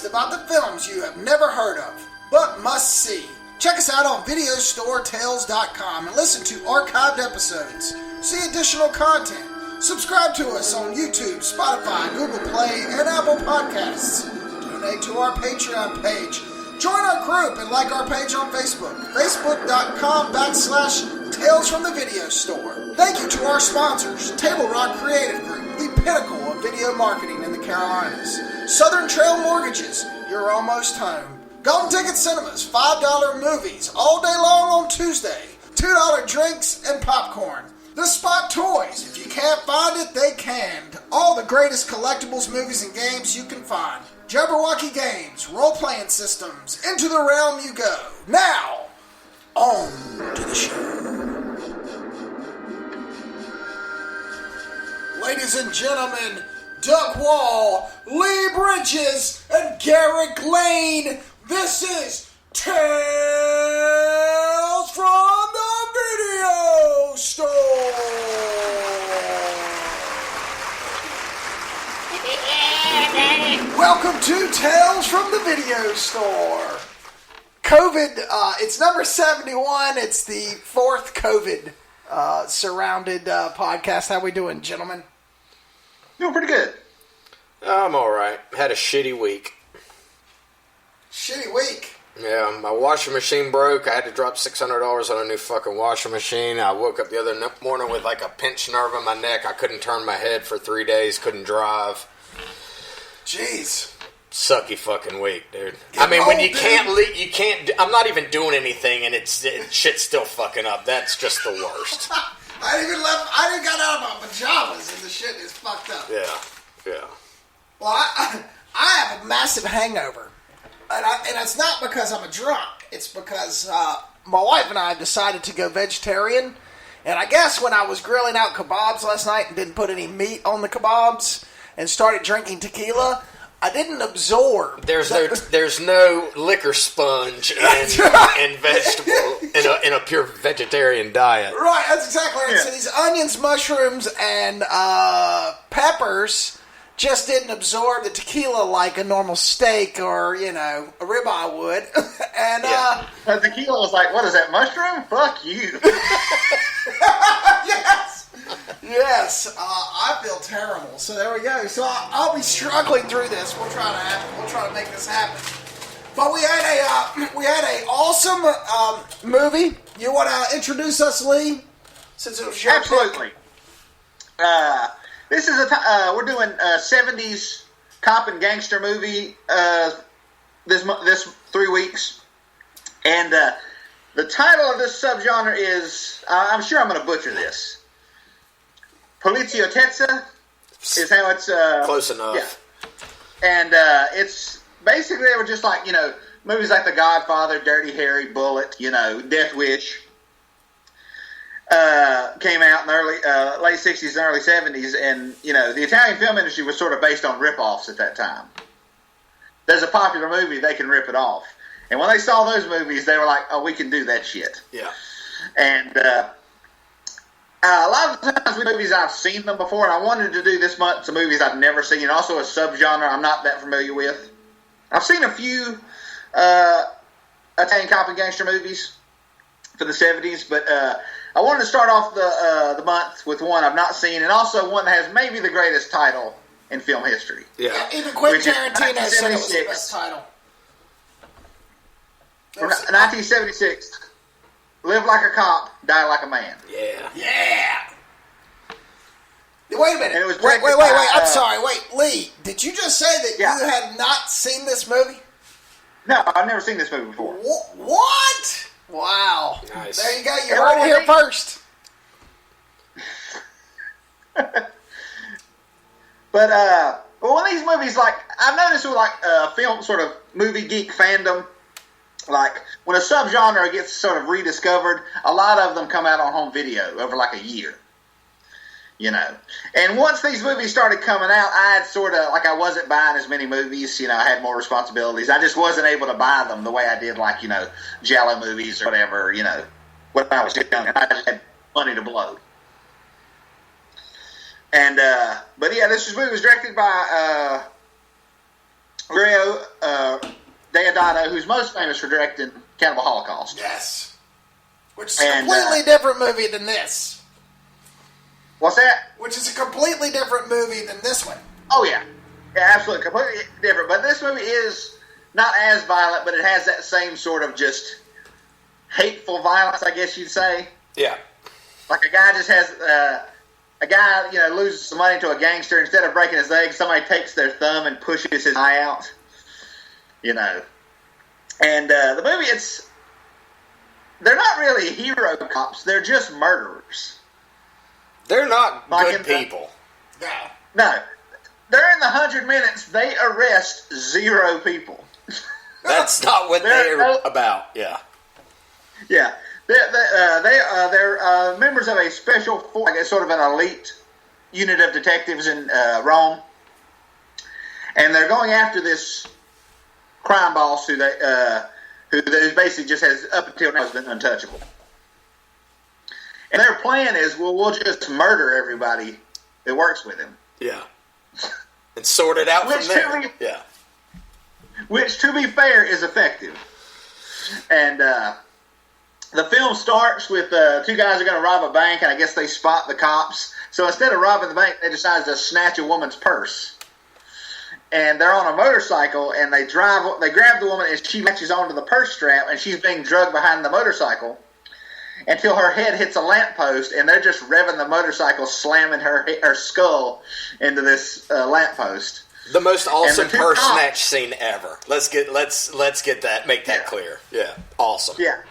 podcast about the films you have never heard of, but must see. Check us out on videostoretales.com and listen to archived episodes. See additional content. Subscribe to us on YouTube, Spotify, Google Play, and Apple Podcasts. Donate to our Patreon page. Join our group and like our page on Facebook. Facebook.com/Tales from the Video Store. Thank you to our sponsors, Table Rock Creative Group, the pinnacle of video marketing in the Carolinas. Southern Trail Mortgages, you're almost home. Golden Ticket Cinemas, $5 movies all day long on Tuesday. $2 drinks and popcorn. The Spot Toys, if you can't find it, they canned. All the greatest collectibles, movies, and games you can find. JABBERWOCKY Games, role-playing systems, into the realm you go. Now, on to the show. Ladies and gentlemen, Doug Wall, Lee Bridges, and Garrick Lane, this is Tales from the Video Store. Welcome to Tales from the Video Store. COVID, it's number 71. It's the fourth COVID surrounded podcast. How we doing, gentlemen? Doing pretty good. I'm alright. Had a shitty week. Shitty week? Yeah, my washing machine broke. I had to drop $600 on a new fucking washing machine. I woke up the other morning with like a pinched nerve in my neck. I couldn't turn my head for 3 days. Couldn't drive. Jeez. Sucky fucking week, dude. I mean, when you can't leave, you can't. I'm not even doing anything, and shit's still fucking up. That's just the worst. I didn't got out of my pajamas, and the shit is fucked up. Yeah. Well, I have a massive hangover, and it's not because I'm a drunk. It's because my wife and I decided to go vegetarian, and I guess when I was grilling out kebabs last night and didn't put any meat on the kebabs and started drinking tequila, I didn't absorb. There's no liquor sponge in vegetable in a pure vegetarian diet. Right, that's exactly right. Yeah. So these onions, mushrooms, and peppers just didn't absorb the tequila like a normal steak or, a ribeye would. And The tequila was like, what is that, mushroom? Fuck you. Yes, I feel terrible. So there we go. So I'll be struggling through this. We'll try to make this happen. But we had a awesome movie. You want to introduce us, Lee? Since it was your Absolutely. This is we're doing a 70s cop and gangster movie this 3 weeks, and the title of this subgenre is I'm sure I'm going to butcher this. Poliziottezza is how it's... Close enough. Yeah. And it's... Basically, they were just like, movies like The Godfather, Dirty Harry, Bullet, Death Wish. Came out in the late 60s and early 70s. And, the Italian film industry was sort of based on rip-offs at that time. There's a popular movie, they can rip it off. And when they saw those movies, they were like, oh, we can do that shit. Yeah. And... a lot of times with movies, I've seen them before, and I wanted to do this month some movies I've never seen, and also a subgenre I'm not that familiar with. I've seen a few Italian cop and gangster movies for the 70s, but I wanted to start off the month with one I've not seen, and also one that has maybe the greatest title in film history. Yeah, even Quentin Tarantino said it was the best title. 1976. Live like a cop, die like a man. Yeah. Wait a minute. And it was Wait. by, I'm sorry. Wait, Lee, did you just say that you had not seen this movie? No, I've never seen this movie before. What? Wow. Nice. There you go. You heard it here first. But one of these movies, like, I've noticed with film sort of movie geek fandom, like when a subgenre gets sort of rediscovered, a lot of them come out on home video over like a year. And once these movies started coming out, I had sort of, like, I wasn't buying as many movies, I had more responsibilities. I just wasn't able to buy them the way I did, like, Giallo movies or whatever, when I was young. I just had money to blow. And, but yeah, this movie was directed by Mario Deodato, who's most famous for directing Cannibal Holocaust. Yes. Which is a completely different movie than this. What's that? Which is a completely different movie than this one. Oh, yeah. Yeah, absolutely. Completely different. But this movie is not as violent, but it has that same sort of just hateful violence, I guess you'd say. Yeah. Like a guy just has... a guy, loses some money to a gangster. Instead of breaking his leg, somebody takes their thumb and pushes his eye out. And the movie, they're not really hero cops. They're just murderers. They're not good people. No. During the 100 minutes, they arrest 0 people. That's not what they're about. Yeah. Yeah. They're members of a special force, I guess, sort of an elite unit of detectives in Rome, and they're going after this crime boss who basically just has up until now has been untouchable. And their plan is, we'll just murder everybody that works with him. Yeah. And sort it out from there. Yeah. Which, to be fair, is effective. And the film starts with 2 guys are going to rob a bank, and I guess they spot the cops. So instead of robbing the bank, they decide to snatch a woman's purse. And they're on a motorcycle, and they grab the woman, and she latches onto the purse strap, and she's being drugged behind the motorcycle until her head hits a lamppost, and they're just revving the motorcycle, slamming her skull into this lamppost. The most awesome purse snatch scene ever. Let's get that, make that clear. Yeah, awesome. Yeah.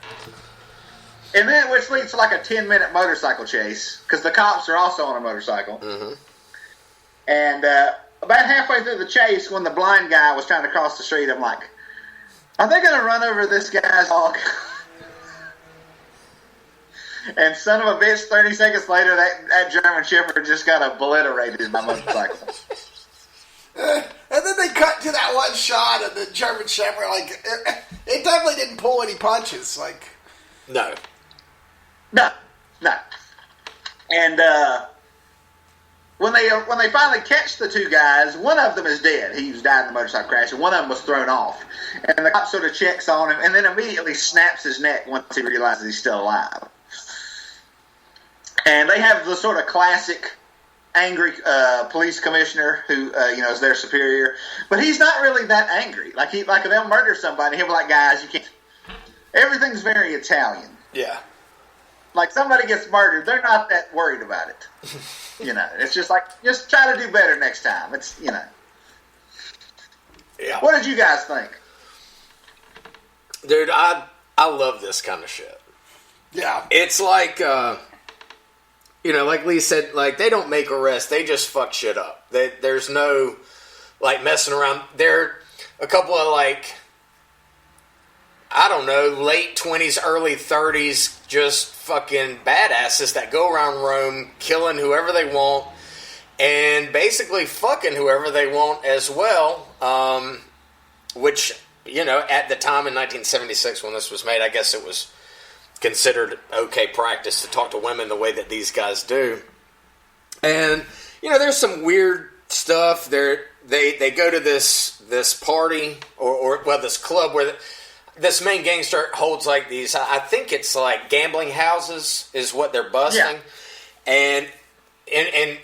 And then, which leads to like a 10-minute motorcycle chase, because the cops are also on a motorcycle. Mm-hmm. And about halfway through the chase, when the blind guy was trying to cross the street, I'm like, are they going to run over this guy's dog? And son of a bitch, 30 seconds later, that German Shepherd just got obliterated by motorcycle. And then they cut to that one shot of the German Shepherd. Like, it definitely didn't pull any punches. Like, No. And when they finally catch the 2 guys, one of them is dead. He died in the motorcycle crash, and one of them was thrown off. And the cop sort of checks on him, and then immediately snaps his neck once he realizes he's still alive. And they have the sort of classic angry police commissioner who is their superior, but he's not really that angry. Like if they'll murder somebody, he'll be like, guys, you can't. Everything's very Italian. Yeah. Like somebody gets murdered, they're not that worried about it. It's just like, just try to do better next time. It's Yeah. What did you guys think? Dude, I love this kind of shit. Yeah. It's like like Lee said, like, they don't make arrests, they just fuck shit up. There's no, like, messing around. They're a couple of, like, I don't know, late 20s, early 30s, just fucking badasses that go around Rome killing whoever they want and basically fucking whoever they want as well, which, at the time in 1976 when this was made, I guess it was considered okay practice to talk to women the way that these guys do. And there's some weird stuff. They go to this party or this club where this main gangster holds like these, I think it's like gambling houses is what they're busting. Yeah. And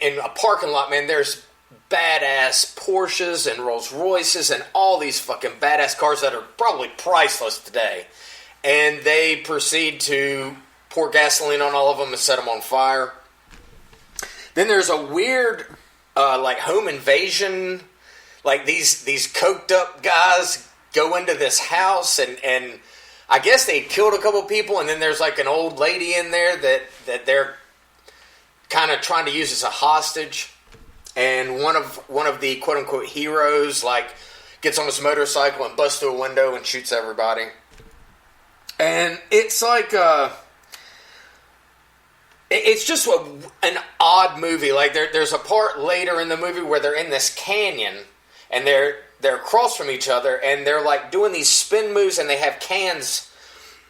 in a parking lot, man, there's badass Porsches and Rolls Royces and all these fucking badass cars that are probably priceless today. And they proceed to pour gasoline on all of them and set them on fire. Then there's a weird, like, home invasion. Like, these coked up guys go into this house, and I guess they killed a couple people, and then there's, like, an old lady in there that they're kind of trying to use as a hostage. And one of the quote-unquote heroes, like, gets on his motorcycle and busts through a window and shoots everybody. And it's like, it's just an odd movie. Like, there's a part later in the movie where they're in this canyon, and they're across from each other, and they're, like, doing these spin moves, and they have cans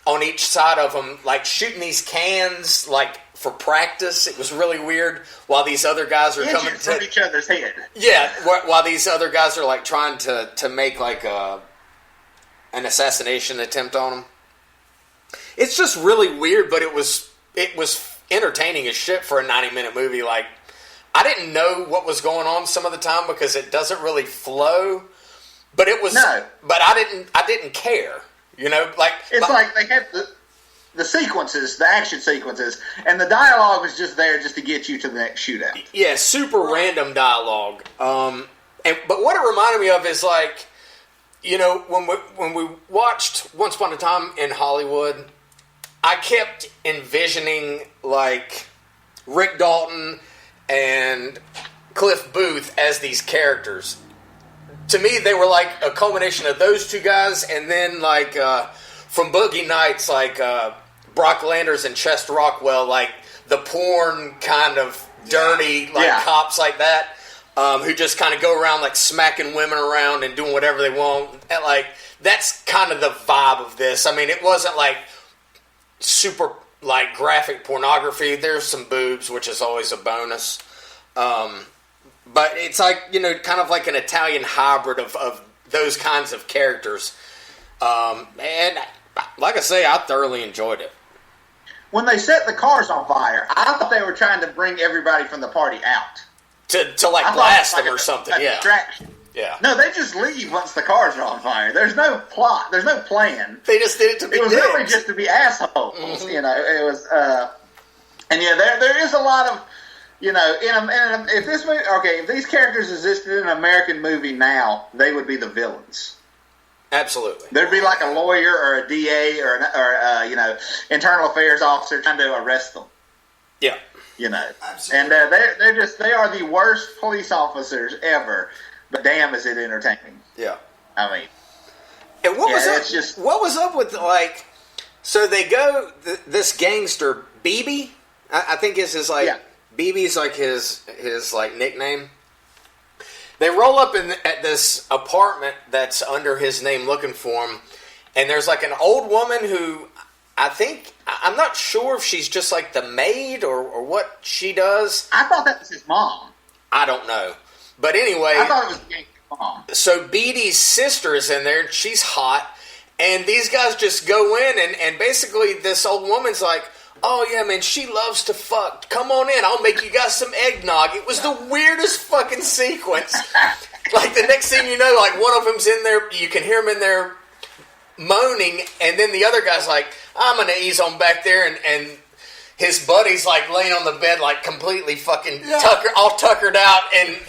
on each side of them, like, shooting these cans, like, for practice. It was really weird. While these other guys are coming from each other's head. Yeah, while these other guys are like trying to make like an assassination attempt on him. It's just really weird, but it was entertaining as shit for a 90-minute movie. Like, I didn't know what was going on some of the time because it doesn't really flow. But it was But I didn't care. You know, like it's like they had the sequences, the action sequences, and the dialogue was just there just to get you to the next shootout. Yeah, super random dialogue. But what it reminded me of is like, you know, when we watched Once Upon a Time in Hollywood, I kept envisioning like Rick Dalton and Cliff Booth as these characters. To me, they were like a culmination of those two guys, and then like from Boogie Nights, like Brock Landers and Chester Rockwell, like the porn kind of dirty cops like that, who just kind of go around like smacking women around and doing whatever they want. And like that's kind of the vibe of this. I mean, it wasn't like super like graphic pornography. There's some boobs, which is always a bonus. But it's like, you know, kind of like an Italian hybrid of those kinds of characters. And like I say, I thoroughly enjoyed it. When they set the cars on fire, I thought they were trying to bring everybody from the party out. To like blast them or something, a distraction. Yeah. No, they just leave once the cars are on fire. There's no plot. There's no plan. They just did it to be dicks. Really just to be assholes. Mm-hmm. You know, it was... and yeah, there is a lot of... You know, if this movie, if these characters existed in an American movie now, they would be the villains. Absolutely. There'd be like a lawyer or a DA or you know, internal affairs officer trying to arrest them. Yeah. You know, absolutely. And they are the worst police officers ever. But damn, is it entertaining? Yeah. I mean, and what was up with like? So they go this gangster BB, I think is his like. Yeah. BB's like his like nickname. They roll up at this apartment that's under his name looking for him, and there's like an old woman who I'm not sure if she's just like the maid or what she does. I thought that was his mom. I don't know. But anyway, I thought it was his mom. So Beatty's sister is in there. She's hot, and these guys just go in, and basically this old woman's like, oh, yeah, man, she loves to fuck. Come on in. I'll make you guys some eggnog. It was the weirdest fucking sequence. Like, the next thing you know, like, one of them's in there. You can hear him in there moaning. And then the other guy's like, I'm going to ease on back there. And his buddy's, like, laying on the bed, like, completely fucking all tuckered out.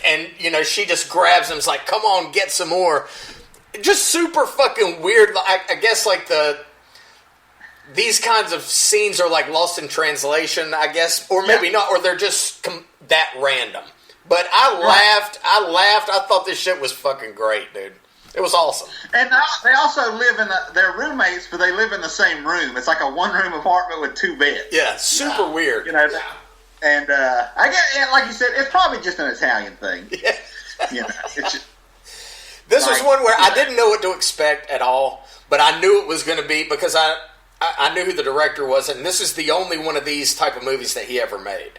And, you know, she just grabs him. It's like, come on, get some more. Just super fucking weird. I guess, like, these kinds of scenes are like lost in translation, I guess, or maybe not, or they're just that random. But I laughed. I thought this shit was fucking great, dude. It was awesome. And they also live they're roommates, but they live in the same room. It's like a one-room apartment with 2 beds. Yeah, super weird. You know, and I guess, like you said, it's probably just an Italian thing. Yeah. You know, it's just, this was one where I didn't know what to expect at all, but I knew it was going to be because I knew who the director was, and this is the only one of these type of movies that he ever made.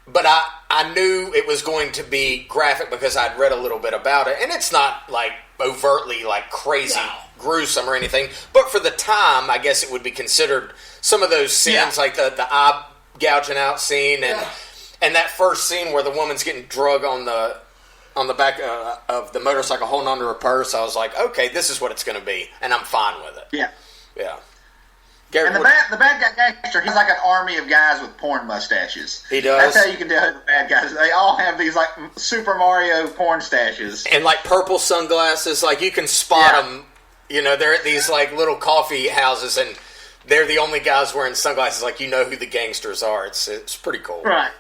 But I knew it was going to be graphic because I'd read a little bit about it, and it's not like overtly like crazy gruesome or anything. But for the time, I guess it would be considered some of those scenes, like the eye gouging out scene, and that first scene where the woman's getting drug on the back of the motorcycle, holding onto her purse. I was like, okay, this is what it's going to be, and I'm fine with it. Yeah. Garrick, and the bad guy gangster, he's like an army of guys with porn mustaches. He does. That's how you can tell the bad guys. They all have these like Super Mario porn stashes. And like purple sunglasses. Like you can spot them. You know, they're at these like little coffee houses and they're the only guys wearing sunglasses. Like you know who the gangsters are. It's pretty cool. Right.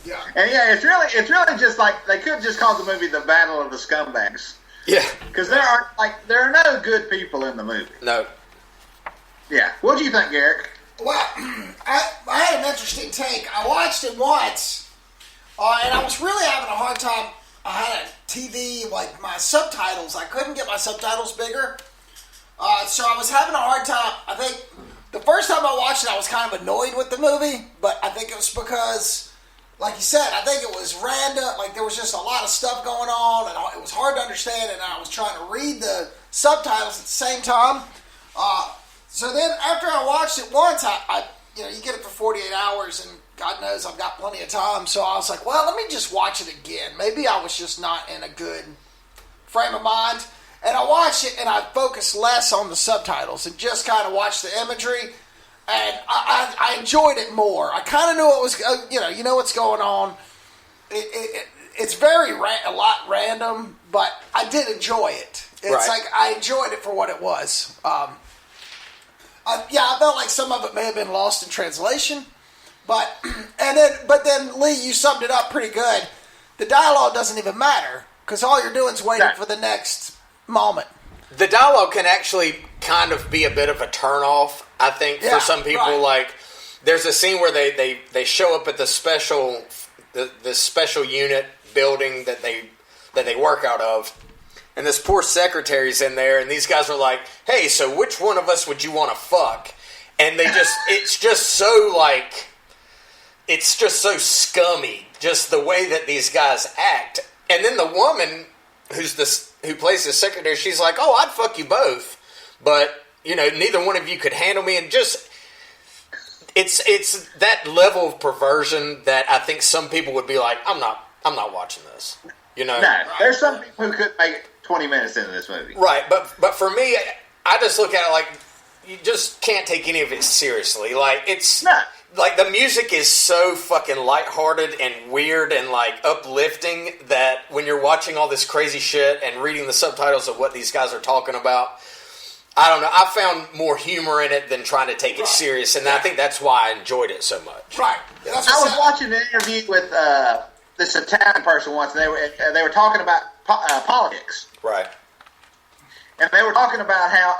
Yeah. And it's really just like they could just call the movie The Battle of the Scumbags. Yeah. Because there are no good people in the movie. No. Yeah. What do you think, Garrick? Well, I had an interesting take. I watched it once, and I was really having a hard time. I had a TV, like my subtitles. I couldn't get my subtitles bigger, so I was having a hard time. I think the first first time I watched it, I was kind of annoyed with the movie, but I think it was because, like you said, I think it was random. Like, there was just a lot of stuff going on, and it was hard to understand, and I was trying to read the subtitles at the same time. So then, after I watched it once, I you get it for 48 hours, and God knows I've got plenty of time, so I was like, well, let me just watch it again. Maybe I was just not in a good frame of mind. And I watched it, and I focused less on the subtitles and just kind of watched the imagery, and I enjoyed it more. I kind of knew what was, you know what's going on. It's very a lot random, but I did enjoy it. It's like I enjoyed it for what it was. I felt like some of it may have been lost in translation, but then Lee, you summed it up pretty good. The dialogue doesn't even matter because all you're doing is waiting for the next moment. The dialogue can actually kind of be a bit of a turnoff, I think, for some people. Right. Like, there's a scene where they show up at the special unit building that they work out of, and this poor secretary's in there, and these guys are like, "Hey, so which one of us would you want to fuck?" And it's just so scummy, just the way that these guys act. And then the woman who plays the secretary, she's like, "Oh, I'd fuck you both, but neither one of you could handle me." And just it's that level of perversion that I think some people would be like, I'm not watching this. No, there's some people who could make 20 minutes into this movie. Right, but for me, I just look at it like you just can't take any of it seriously. Like, it's like the music is so fucking lighthearted and weird and like uplifting that when you're watching all this crazy shit and reading the subtitles of what these guys are talking about, I don't know, I found more humor in it than trying to take it serious, and I think that's why I enjoyed it so much. Right. I was watching an interview with this Italian person once, and they were talking about politics. Right. And they were talking about how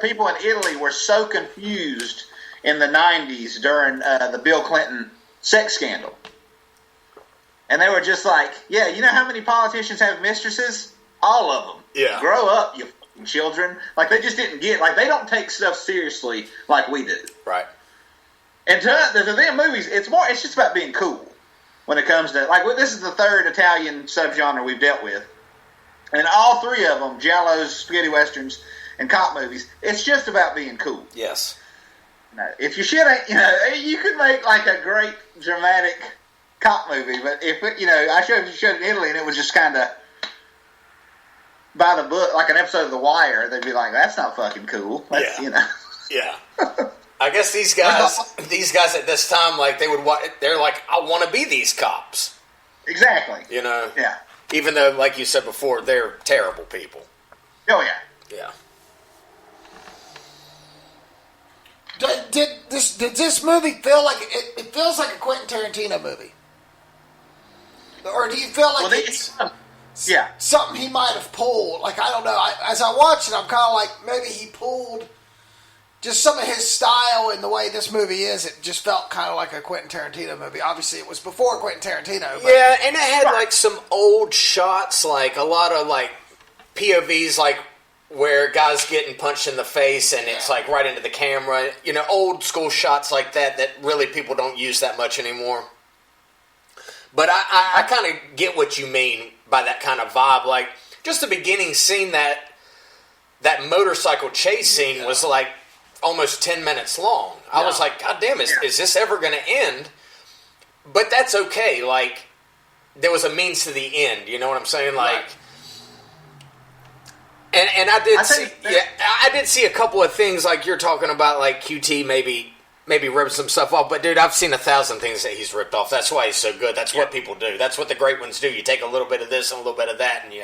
people in Italy were so confused in the 90s during the Bill Clinton sex scandal. And they were just like, yeah, you know how many politicians have mistresses? All of them. Yeah. Grow up, you fucking children. Like, they just didn't get, like, they don't take stuff seriously like we do. Right. And to them movies, it's just about being cool when it comes to, like, this is the third Italian subgenre we've dealt with. And all three of them, giallos, spaghetti westerns, and cop movies, it's just about being cool. Yes. No, if your shit ain't, you could make like a great dramatic cop movie, but if I showed it in Italy and it was just kind of by the book, like an episode of The Wire, they'd be like, "That's not fucking cool." That's, Yeah. I guess these guys at this time, like they're like, "I want to be these cops." Exactly. Yeah. Even though, like you said before, they're terrible people. Oh yeah. Yeah. Did this movie feel like it feels like a Quentin Tarantino movie? Or do you feel like it's something he might have pulled? Like, I don't know. As I watched it, I'm kind of like, maybe he pulled just some of his style in the way this movie is. It just felt kind of like a Quentin Tarantino movie. Obviously, it was before Quentin Tarantino. But, yeah, and it had like some old shots, like a lot of like POVs, like where guys getting punched in the face and it's like right into the camera. Old school shots like that really people don't use that much anymore. But I kind of get what you mean by that kind of vibe. Like, just the beginning scene, that motorcycle chase scene was like almost 10 minutes long. I was like, God damn, is this ever going to end? But that's okay. Like, there was a means to the end. You know what I'm saying? Like, and I did see a couple of things like you're talking about, like QT maybe ripped some stuff off. But dude, I've seen 1,000 things that he's ripped off. That's why he's so good. That's what people do. That's what the great ones do. You take a little bit of this and a little bit of that, and you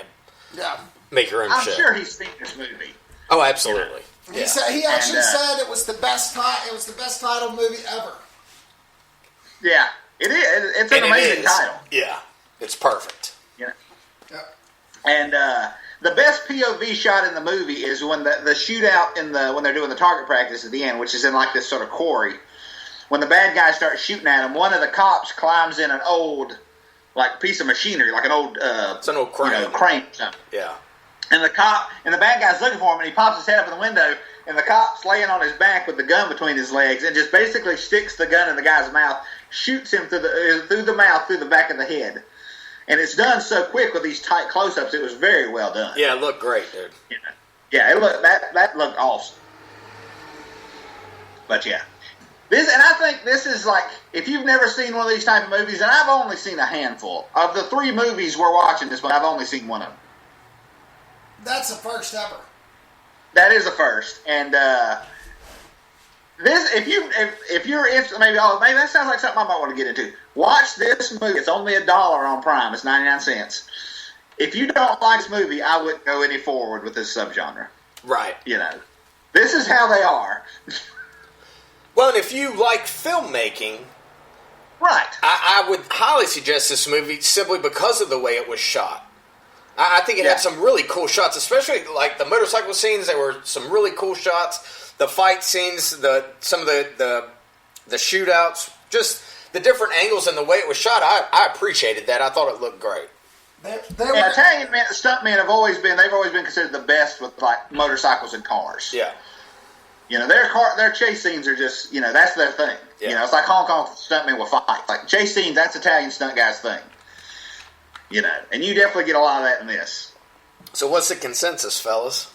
make your own shit. I'm sure he's seen this movie. Oh, absolutely. He said he actually said it was the best title movie ever. Yeah, it is. It's an amazing title. Yeah, it's perfect. Yeah. And the best POV shot in the movie is when the shootout when they're doing the target practice at the end, which is in like this sort of quarry. When the bad guys start shooting at him, one of the cops climbs in an old like piece of machinery, like an old it's an old crane. Crane or something. Yeah. And the bad guy's looking for him, and he pops his head up in the window, and the cop's laying on his back with the gun between his legs, and just basically sticks the gun in the guy's mouth, shoots him through the mouth, through the back of the head. And it's done so quick with these tight close-ups, it was very well done. Yeah, it looked great, dude. Yeah, that looked awesome. But yeah. And I think this is like, if you've never seen one of these type of movies, and I've only seen a handful. Of the 3 movies we're watching this month, I've only seen one of them. That's the first ever. That is a first. And this, maybe that sounds like something I might want to get into. Watch this movie. It's only $1 on Prime. It's 99 cents. If you don't like this movie, I wouldn't go any forward with this subgenre. Right. This is how they are. Well, and if you like filmmaking, right, I would highly suggest this movie simply because of the way it was shot. I think it had some really cool shots, especially like the motorcycle scenes. There were some really cool shots. The fight scenes, some of the shootouts, just the different angles and the way it was shot. I appreciated that. I thought it looked great. Italian stuntmen have always been considered the best with like motorcycles and cars. Yeah. Their chase scenes are just, that's their thing. Yeah. It's like Hong Kong stuntmen will fight. Like chase scenes, that's Italian stunt guys' thing. And you definitely get a lot of that in this. So what's the consensus, fellas?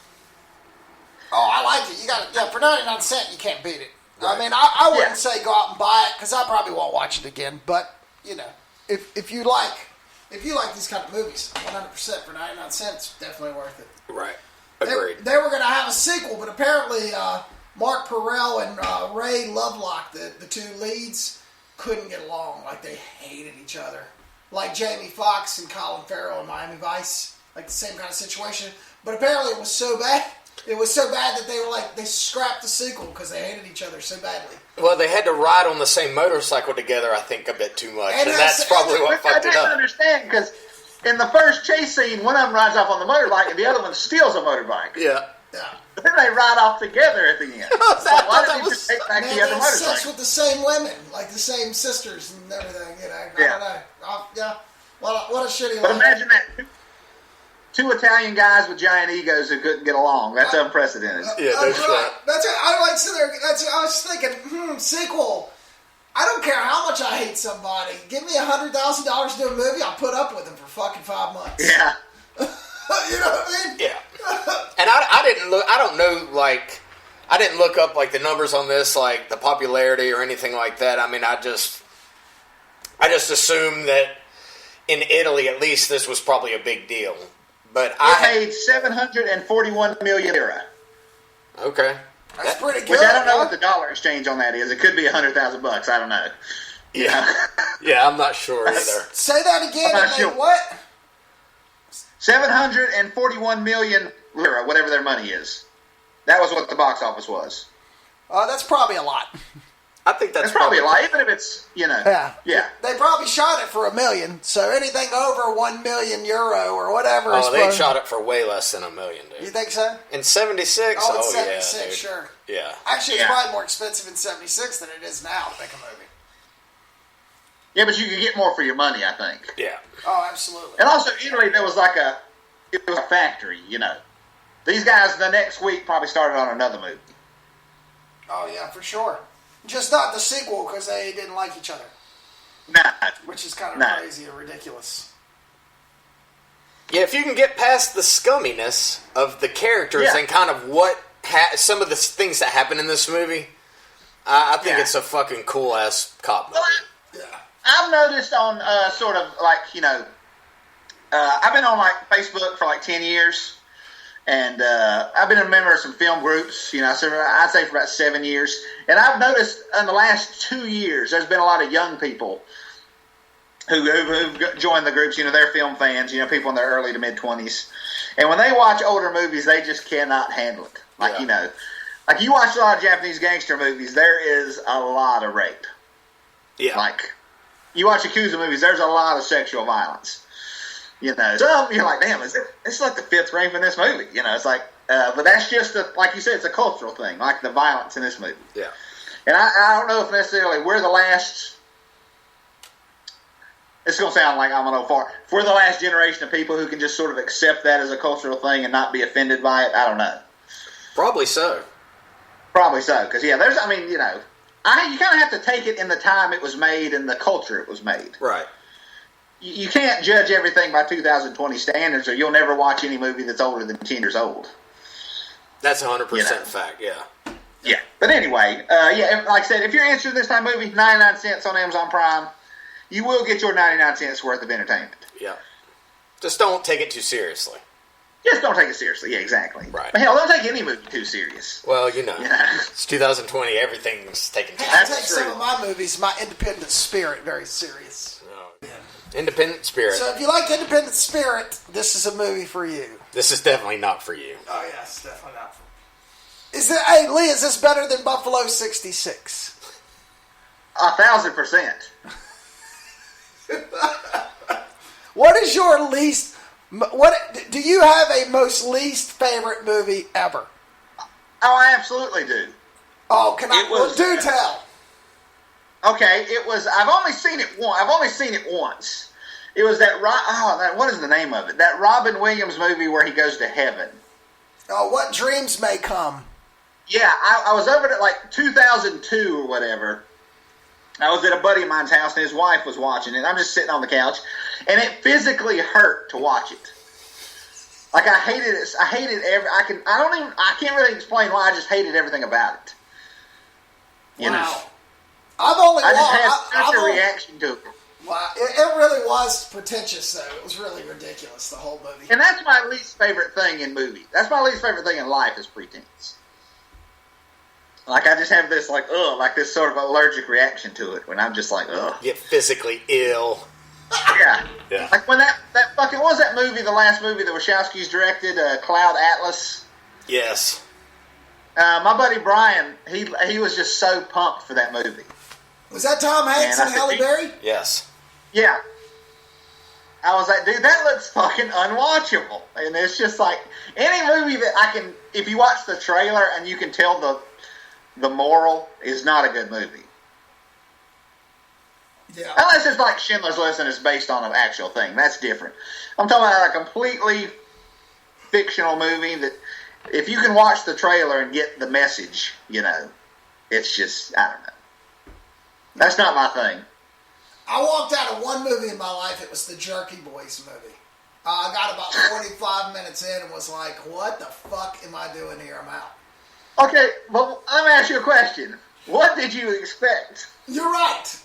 Oh, I like it. You got it. Yeah, for 99 cents, you can't beat it. Right. I mean, I wouldn't say go out and buy it because I probably won't watch it again. But if you like these kind of movies, 100% for 99 cents, definitely worth it. Right. Agreed. They were going to have a sequel, but apparently Mark Perrell and Ray Lovelock, the 2 leads, couldn't get along. Like they hated each other. Like Jamie Foxx and Colin Farrell in Miami Vice, like the same kind of situation. But apparently it was so bad. It was so bad that they scrapped the sequel because they hated each other so badly. Well, they had to ride on the same motorcycle together, I think, a bit too much, and that's probably what fucked it up. I didn't understand because in the first chase scene, one of them rides off on the motorbike and the other one steals a motorbike. Yeah. But then they ride off together at the end. So why didn't he just take back the other motorcycle? Sex with the same women, like the same sisters and everything. I don't know. What a shitty. But imagine that. 2 Italian guys with giant egos who couldn't get along. That's unprecedented. Yeah, that's right. That's it. I like sitting there. I was thinking, sequel. I don't care how much I hate somebody. Give me $100,000 to do a movie. I'll put up with them for fucking 5 months. Yeah. You know what I mean? Yeah. And I didn't look. I don't know. Like, I didn't look up like the numbers on this, like the popularity or anything like that. I mean, I just assumed that in Italy, at least, this was probably a big deal. But I paid 741 million lira. Okay, that's pretty good. Which I don't know what the dollar exchange on that is. It could be $100,000. I don't know. Yeah, yeah, I'm not sure either. Say that again. I'm not sure. What? 741 million lira, whatever their money is. That was what the box office was. That's probably a lot. I think that's probably a lot, even if it's, Yeah. Yeah. They probably shot it for $1 million, so anything over €1 million or whatever. Oh, they shot it for way less than $1 million, dude. You think so? In '76? Oh, it's 76, yeah, sure. Yeah. Actually, it's probably more expensive in '76 than it is now to make a movie. Yeah, but you could get more for your money, I think. Yeah. Oh, absolutely. And also, Italy, it was a factory, These guys, the next week, probably started on another movie. Oh, yeah, for sure. Just not the sequel, because they didn't like each other. Nah. Which is kind of crazy and ridiculous. Yeah, if you can get past the scumminess of the characters and kind of what some of the things that happen in this movie, I think it's a fucking cool-ass cop movie. Well, I've noticed on sort of like, I've been on like Facebook for like 10 years. And I've been a member of some film groups, so I'd say for about 7 years. And I've noticed in the last 2 years, there's been a lot of young people who've joined the groups. They're film fans, people in their early to mid-20s. And when they watch older movies, they just cannot handle it. Like, like you watch a lot of Japanese gangster movies, there is a lot of rape. Yeah. Like, you watch Yakuza movies, there's a lot of sexual violence. Some you're like, damn, it's like the 5th rape in this movie. It's like, but that's just like you said, it's a cultural thing, like the violence in this movie. Yeah. And I don't know if necessarily we're the last. It's gonna sound like I'm gonna go far. If we're the last generation of people who can just sort of accept that as a cultural thing and not be offended by it, I don't know. Probably so. Probably so, because there's, I mean, you kind of have to take it in the time it was made and the culture it was made. Right. You can't judge everything by 2020 standards, or you'll never watch any movie that's older than 10 years old. That's 100% fact. Yeah. Yeah. But anyway, like I said, if you're interested in this type of movie, 99 cents on Amazon Prime, you will get your 99 cents worth of entertainment. Yeah. Just don't take it too seriously. Just don't take it seriously. Yeah, exactly. Right. But hell, don't take any movie too serious. Well, it's 2020. Everything's taken too I take seriously. some of my movies, my independent spirit, very serious. Oh, yeah. Independent spirit. So if you like independent spirit, this is a movie for you. This is definitely not for you. Oh, yeah, it's definitely not for me. Hey, Lee, is this better than Buffalo 66? 1,000%. What is your least... What do you have a most least favorite movie ever? Oh, I absolutely do. Oh, do tell. Okay, it was. I've only seen it once. It was what is the name of it? That Robin Williams movie where he goes to heaven. Oh, What Dreams May Come. Yeah, I was over at like 2002 or whatever. I was at a buddy of mine's house and his wife was watching it. I'm just sitting on the couch, and it physically hurt to watch it. Like I hated it. I hated I can't really explain why. I just hated everything about it. You know. I just had such a reaction to it. Wow, it really was pretentious, though. It was really ridiculous, the whole movie. And that's my least favorite thing in movies. That's my least favorite thing in life is pretense. Like, I just have this, this sort of allergic reaction to it when I'm just like, ugh. Get physically ill. Yeah. Yeah. Like when that fucking, what was that movie, the last movie that Wachowski's directed, Cloud Atlas? Yes. My buddy Brian, he was just so pumped for that movie. Was that Tom Hanks and Halle Berry? Yes. Yeah. I was like, dude, that looks fucking unwatchable. And it's just like, any movie that if you watch the trailer and you can tell the moral is not a good movie. Yeah. Unless it's like Schindler's List and it's based on an actual thing. That's different. I'm talking about a completely fictional movie that if you can watch the trailer and get the message, it's just, I don't know. That's not my thing. I walked out of one movie in my life. It was the Jerky Boys movie. I got about 45 minutes in and was like, what the fuck am I doing here? I'm out. Okay, well, let me ask you a question. What did you expect? You're right.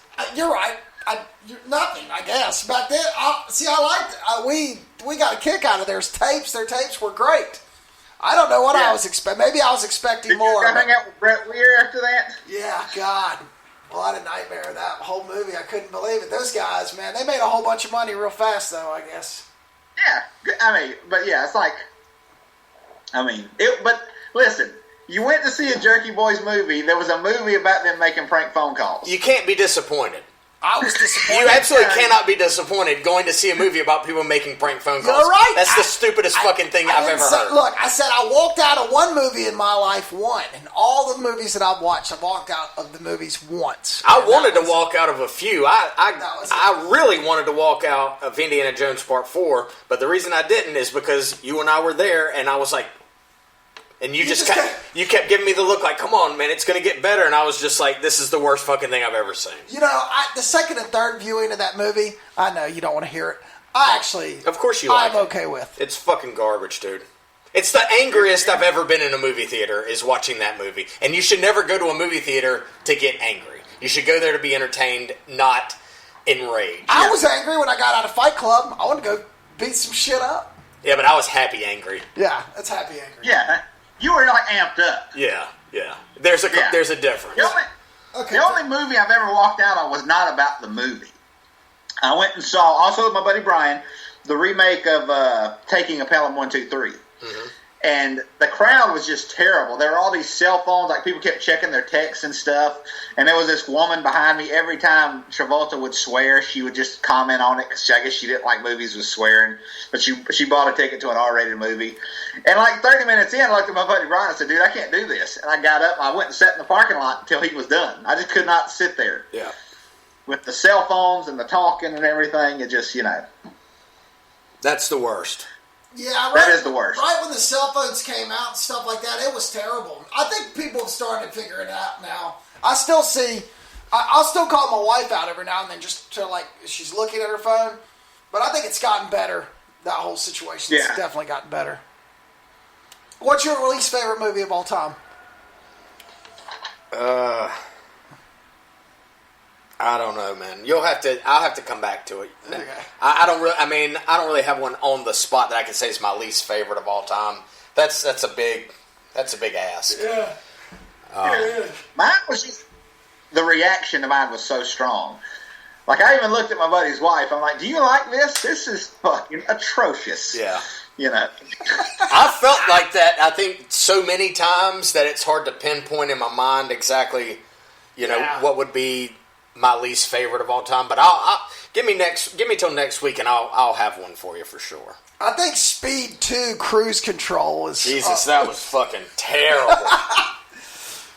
Nothing, I guess. Back then, I liked it. We got a kick out of their tapes. Their tapes were great. I don't know what I was expecting. Maybe I was expecting more. Did you hang out with Brett Weir after that? Yeah, God. Well, I had a nightmare of that whole movie. I couldn't believe it. Those guys, man, they made a whole bunch of money real fast, though, I guess. Yeah, it's like, but listen, you went to see a Jerky Boys movie. There was a movie about them making prank phone calls. You can't be disappointed. I was disappointed. You absolutely cannot be disappointed going to see a movie about people making prank phone calls. You're right. That's the stupidest fucking thing I've ever heard. Look, I said I walked out of one movie in my life once. And all the movies that I've watched, I've walked out of the movies once. I wanted to walk out of a few. I really wanted to walk out of Indiana Jones Part 4, but the reason I didn't is because you and I were there, and I was like, and you kept giving me the look like, come on, man, it's going to get better. And I was just like, this is the worst fucking thing I've ever seen. The second and third viewing of that movie, I know you don't want to hear it. Of course you like it. I'm okay with. It's fucking garbage, dude. It's the angriest I've ever been in a movie theater is watching that movie. And you should never go to a movie theater to get angry. You should go there to be entertained, not enraged. I was angry when I got out of Fight Club. I wanted to go beat some shit up. Yeah, but I was happy angry. Yeah, that's happy angry. Yeah. You were like amped up. Yeah. There's a difference. The only movie I've ever walked out on was not about the movie. I went and saw, also with my buddy Brian, the remake of Taking of Pelham 1-2-3. Mm-hmm. And the crowd was just terrible. There were all these cell phones, like people kept checking their texts and stuff. And there was this woman behind me. Every time Travolta would swear, she would just comment on it because I guess she didn't like movies with swearing. But she bought a ticket to an R-rated movie. And like 30 minutes in, I looked at my buddy Brian and said, dude, I can't do this. And I got up, I went and sat in the parking lot until he was done. I just could not sit there. Yeah. With the cell phones and the talking and everything, it just, That's the worst. Yeah, that is the worst. Right when the cell phones came out and stuff like that, it was terrible. I think people have started figuring it out now. I still see, I'll still call my wife out every now and then just to like, she's looking at her phone. But I think it's gotten better. That whole situation has definitely gotten better. What's your least favorite movie of all time? I don't know, man. I'll have to come back to it. Okay. I don't really have one on the spot that I can say is my least favorite of all time. That's a big ask. Yeah. Mine was just, the reaction to mine was so strong. Like, I even looked at my buddy's wife. I'm like, do you like this? This is fucking atrocious. Yeah. You know. I felt like that, I think, so many times that it's hard to pinpoint in my mind exactly, what would be my least favorite of all time. But I'll give me till next week, and I'll have one for you for sure. I think Speed 2 Cruise Control is... Jesus, that was fucking terrible.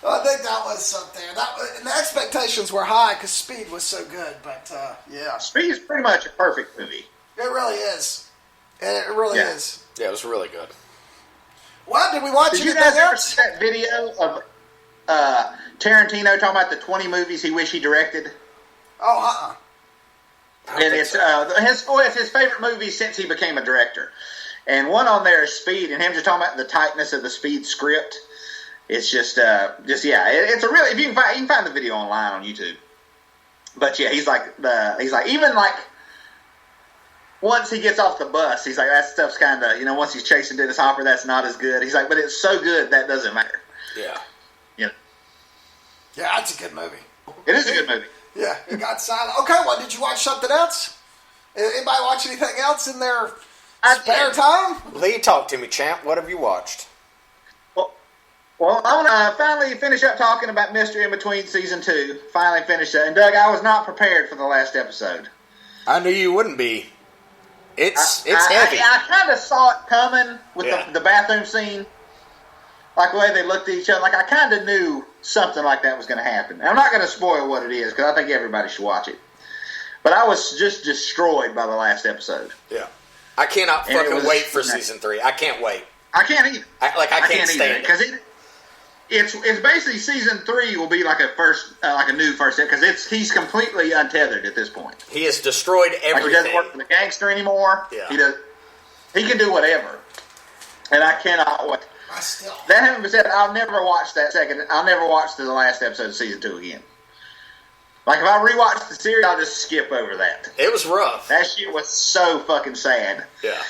I think that was something. And the expectations were high because Speed was so good, but yeah. Speed is pretty much a perfect movie. It really is. It really is. Yeah, it was really good. Well, did we watch Did you anything guys ever else? see that video of Tarantino talking about the 20 movies he wished he directed? Oh, And it's his favorite movie since he became a director. And one on there is Speed, and him just talking about the tightness of the Speed script. It's it's a really, if you can find the video online on YouTube. But yeah, he's like even like once he gets off the bus, he's like, that stuff's kind of, once he's chasing Dennis Hopper, that's not as good. He's like, but it's so good that doesn't matter. Yeah. yeah, it's a good movie. It is a good movie. Yeah, it got silent. Okay, well, did you watch something else? Anybody watch anything else in their spare time? Lee, talk to me, champ. What have you watched? Well, I want to finally finish up talking about Mystery in Between Season 2. Finally finish that. And Doug, I was not prepared for the last episode. I knew you wouldn't be. It's heavy. I kind of saw it coming with the bathroom scene. Like the way they looked at each other. Like I kind of knew something like that was going to happen. And I'm not going to spoil what it is because I think everybody should watch it. But I was just destroyed by the last episode. Yeah. I cannot fucking wait for Season 3. I can't wait. I can't either. I can't stand it. Because it's basically Season 3 will be like a new first because he's completely untethered at this point. He has destroyed everything. Like he doesn't work for the gangster anymore. Yeah. He can do whatever. And I cannot wait. That having been said, I'll never watch the last episode of Season 2 again. Like if I rewatch the series, I'll just skip over that. It was rough. That shit was so fucking sad. Yeah.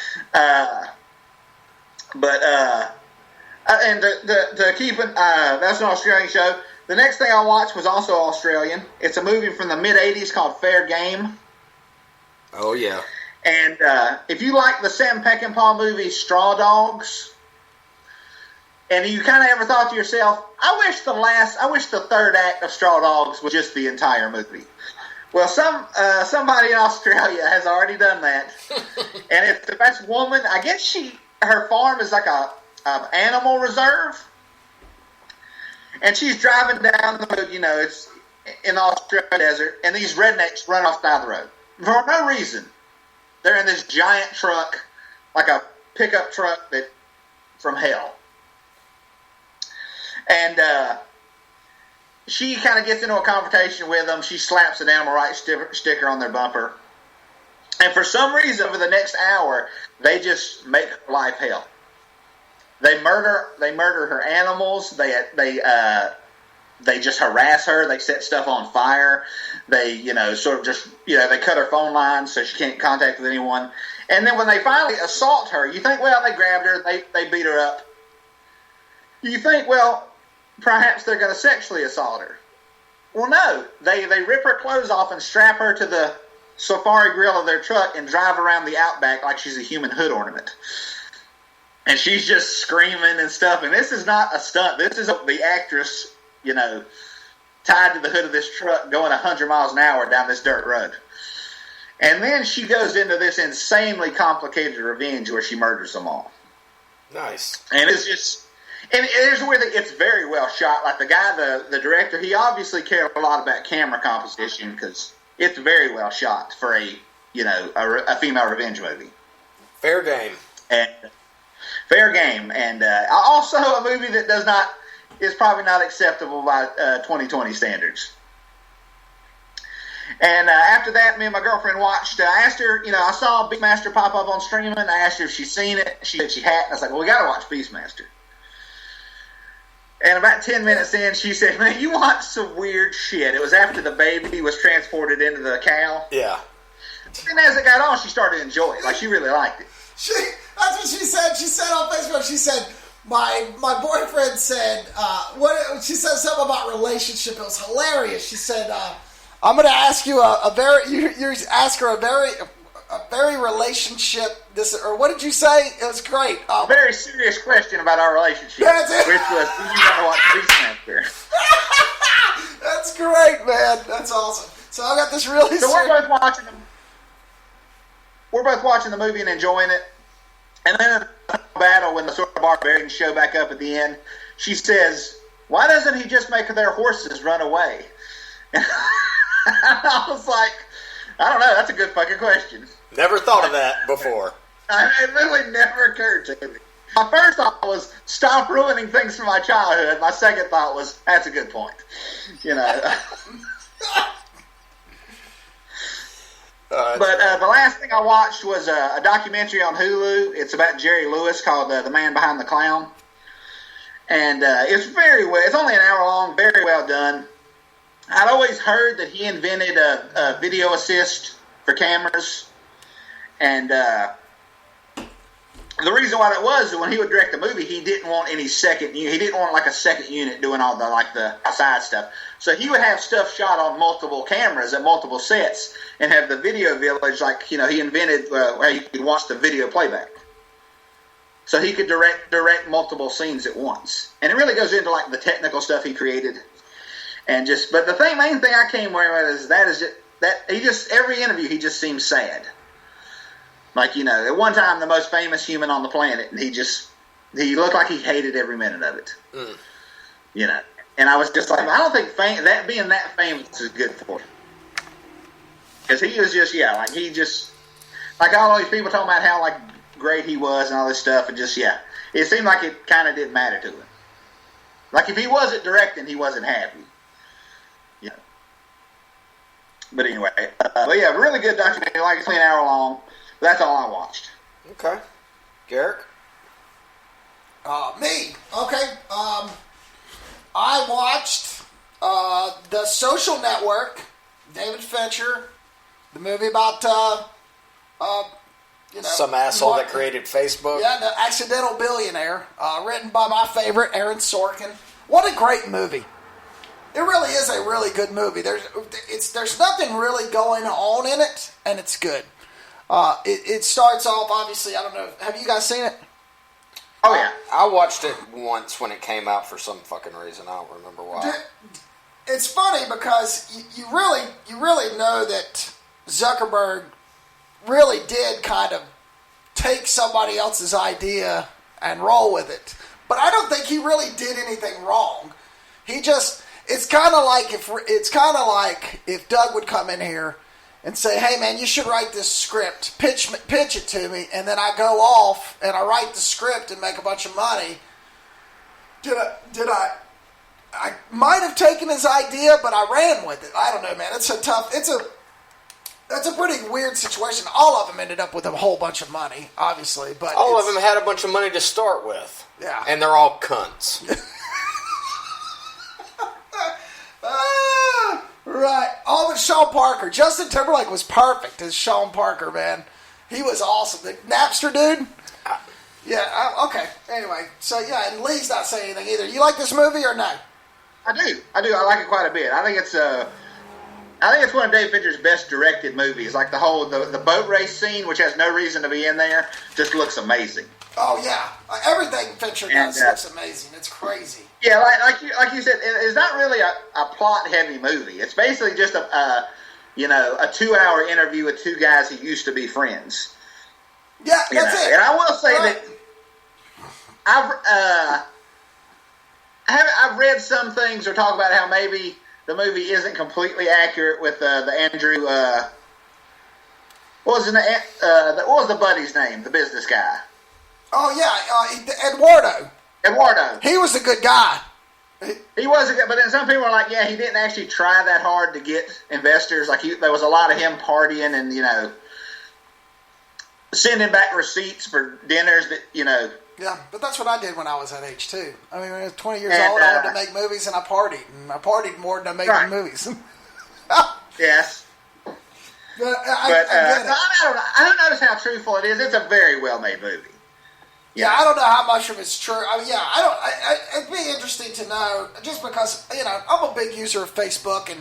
And to keep it, that's an Australian show. The next thing I watched was also Australian. It's a movie from the mid-'80s called Fair Game. Oh, yeah. And if you like the Sam Peckinpah movie Straw Dogs, and you kind of ever thought to yourself, I wish the third act of Straw Dogs was just the entire movie. Well, somebody in Australia has already done that. And it's the best woman. I guess her farm is like a animal reserve, and she's driving down the road. It's in the Australian desert, and these rednecks run off down the road for no reason. They're in this giant truck, like a pickup truck from hell, and she kind of gets into a confrontation with them. She slaps an animal rights sticker on their bumper, and for some reason, over the next hour, they just make her life hell. They murder her animals. They just harass her. They set stuff on fire. They they cut her phone lines so she can't contact with anyone. And then when they finally assault her, you think, well, they grabbed her, they beat her up. You think, well, perhaps they're going to sexually assault her. Well, no. They rip her clothes off and strap her to the safari grill of their truck and drive around the outback like she's a human hood ornament. And she's just screaming and stuff. And this is not a stunt. This is the actress, tied to the hood of this truck going 100 miles an hour down this dirt road. And then she goes into this insanely complicated revenge where she murders them all. Nice. And it's just... And here's the weird thing. It's very well shot. Like the guy, the director, he obviously cared a lot about camera composition because it's very well shot for a female revenge movie. Fair Game. And fair game. And also a movie that is probably not acceptable by 2020 standards. And after that, me and my girlfriend watched. I asked her, I saw Beastmaster pop up on streaming. I asked her if she'd seen it. She said she hadn't. I was like, well, we got to watch Beastmaster. And about 10 minutes in, she said, man, you watched some weird shit. It was after the baby was transported into the cow. Yeah. And as it got on, she started to enjoy it. Like, she really liked it. That's what she said. She said on Facebook, she said, my boyfriend said, she said something about relationship. It was hilarious. She said, I'm going to ask you you ask her a very relationship, or what did you say? It was great. A very serious question about our relationship. That's it. Which was, do you want to watch Beastmaster? That's great, man. That's awesome. So I got this really. So we're both watching them. We're both watching the movie and enjoying it. And then in the battle, when the sort of barbarians show back up at the end, she says, "Why doesn't he just make their horses run away?" And I was like, I don't know. That's a good fucking question. Never thought of that before. It really never occurred to me. My first thought was, stop ruining things from my childhood. My second thought was, that's a good point. But the last thing I watched was a documentary on Hulu. It's about Jerry Lewis called The Man Behind the Clown. And it's very well. It's only an hour long, very well done. I'd always heard that he invented a video assist for cameras. And the reason why that was when he would direct the movie, he didn't want any second unit. He didn't want like a second unit doing all the outside stuff. So he would have stuff shot on multiple cameras at multiple sets and have the video village he invented where you could watch the video playback. So he could direct multiple scenes at once. And it really goes into like the technical stuff he created. And but the main thing I came away with is that he just every interview he just seems sad. Like, at one time the most famous human on the planet, and he looked like he hated every minute of it. And I was just like, I don't think that being that famous is good for him. Because he was just, like all these people talking about how, like, great he was and all this stuff, and it seemed like it kind of didn't matter to him. Like, if he wasn't directing, he wasn't happy. But anyway, really good documentary, like it's an hour long. That's all I watched. Okay. Garrick? Me. Okay. I watched The Social Network, David Fincher, the movie about some asshole that created Facebook. Yeah, The Accidental Billionaire, written by my favorite, Aaron Sorkin. What a great movie. It really is a really good movie. There's nothing really going on in it, and it's good. It starts off, obviously, I don't know, have you guys seen it? Oh, yeah. I watched it once when it came out for some fucking reason. I don't remember why. It's funny because you really know that Zuckerberg really did kind of take somebody else's idea and roll with it. But I don't think he really did anything wrong. It's kind of like if Doug would come in here and say, "Hey man, you should write this script. Pitch it to me," and then I go off and I write the script and make a bunch of money. I might have taken his idea, but I ran with it. I don't know, man. That's a pretty weird situation. All of them ended up with a whole bunch of money, obviously, but all of them had a bunch of money to start with. Yeah, and they're all cunts. Right. Oh, but Sean Parker. Justin Timberlake was perfect as Sean Parker, man. He was awesome. The Napster dude? Yeah, okay. Anyway, so yeah, and Lee's not saying anything either. You like this movie or no? I do. I like it quite a bit. I think it's one of Dave Fincher's best directed movies. Like the boat race scene, which has no reason to be in there, just looks amazing. Oh yeah, everything Fincher does looks amazing. It's crazy. Yeah, like you said, it's not really a plot heavy movie. It's basically just a 2-hour interview with two guys who used to be friends. Yeah, that's it. And I will say that I've read some things or talk about how maybe the movie isn't completely accurate with the Andrew. What was the buddy's name? The business guy. Oh yeah, Eduardo. Eduardo. He was a good guy. He was a good, but then some people are like, yeah, he didn't actually try that hard to get investors. Like there was a lot of him partying and sending back receipts for dinners that Yeah, but that's what I did when I was that age too. I mean, when I was 20 years old, I wanted to make movies, and I partied. And I partied more than I made movies. Yes. But I don't notice how truthful it is. It's a very well-made movie. Yeah, I don't know how much of it's true. I mean, it'd be interesting to know, just because, I'm a big user of Facebook, and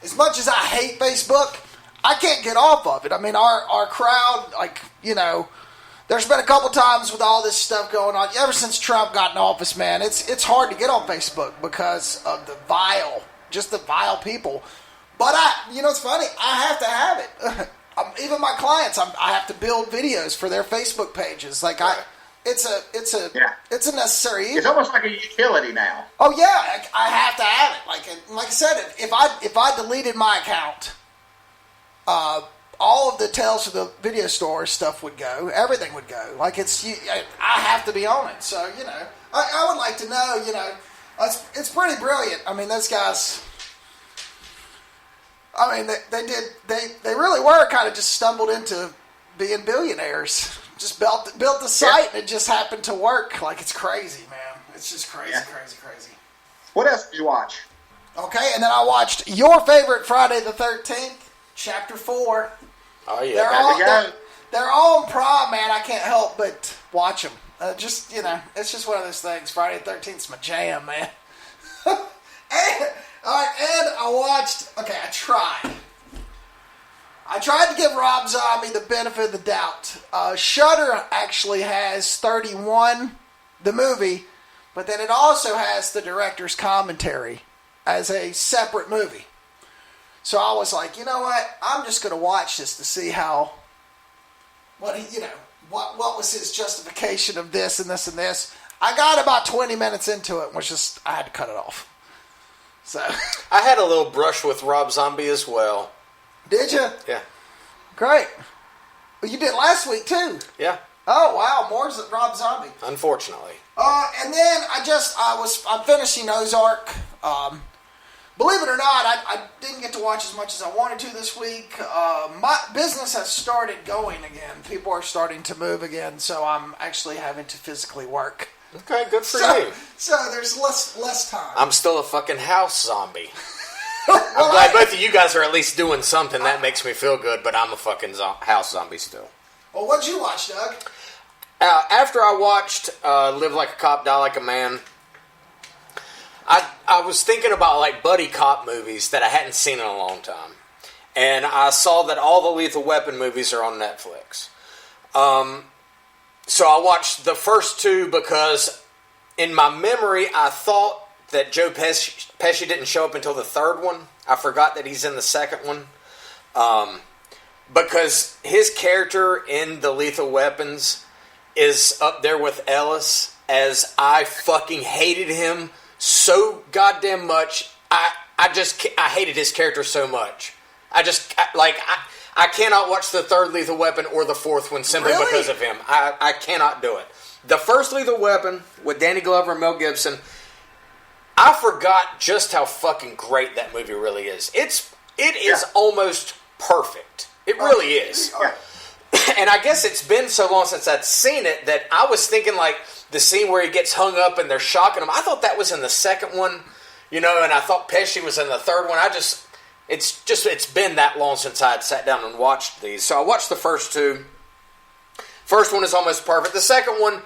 as much as I hate Facebook, I can't get off of it. I mean, our crowd, there's been a couple times with all this stuff going on, ever since Trump got in office, man, it's hard to get on Facebook because of the vile people. But it's funny, I have to have it. Even my clients, I have to build videos for their Facebook pages. It's a necessary evil. It's almost like a utility now. Oh yeah, I have to have it. Like I said, if I deleted my account, all of the Tales of the Video Store stuff would go. Everything would go. I have to be on it. So I would like to know. It's pretty brilliant. I mean, those guys. I mean, they really were kind of just stumbled into being billionaires. Just built the site, and it just happened to work. It's crazy, man. It's just crazy, crazy. What else did you watch? Okay, and then I watched your favorite Friday the 13th, Chapter 4. Oh, yeah. They're all on Prime, man. I can't help but watch them. It's just one of those things. Friday the 13th's my jam, man. and I watched, I tried to give Rob Zombie the benefit of the doubt. Shudder actually has 31, the movie, but then it also has the director's commentary as a separate movie. So I was like, you know what? I'm just going to watch this to see what was his justification of this and this and this. I got about 20 minutes into it, and I had to cut it off. So I had a little brush with Rob Zombie as well. Did you? Yeah. Great. Well, you did last week too. Yeah. Oh wow, more Rob Zombie. Unfortunately. And then I'm finishing Ozark. Believe it or not, I didn't get to watch as much as I wanted to this week. My business has started going again. People are starting to move again, so I'm actually having to physically work. Okay, good for you. So there's less time. I'm still a fucking house zombie. I'm glad both of you guys are at least doing something. That makes me feel good, but I'm a fucking house zombie still. Well, what'd you watch, Doug? After I watched Live Like a Cop, Die Like a Man, I was thinking about buddy cop movies that I hadn't seen in a long time. And I saw that all the Lethal Weapon movies are on Netflix. So I watched the first two because in my memory I thought that Joe Pesci didn't show up until the third one. I forgot that he's in the second one. Because his character in the Lethal Weapons is up there with Ellis, as I fucking hated him so goddamn much. I hated his character so much. I cannot watch the third Lethal Weapon or the fourth one simply because of him. I cannot do it. The first Lethal Weapon with Danny Glover and Mel Gibson, I forgot just how fucking great that movie really is. It is almost perfect. It really is. Yeah. And I guess it's been so long since I'd seen it that I was thinking the scene where he gets hung up and they're shocking him. I thought that was in the second one, and I thought Pesci was in the third one. It's been that long since I had sat down and watched these. So I watched the first two. First one is almost perfect. The second one,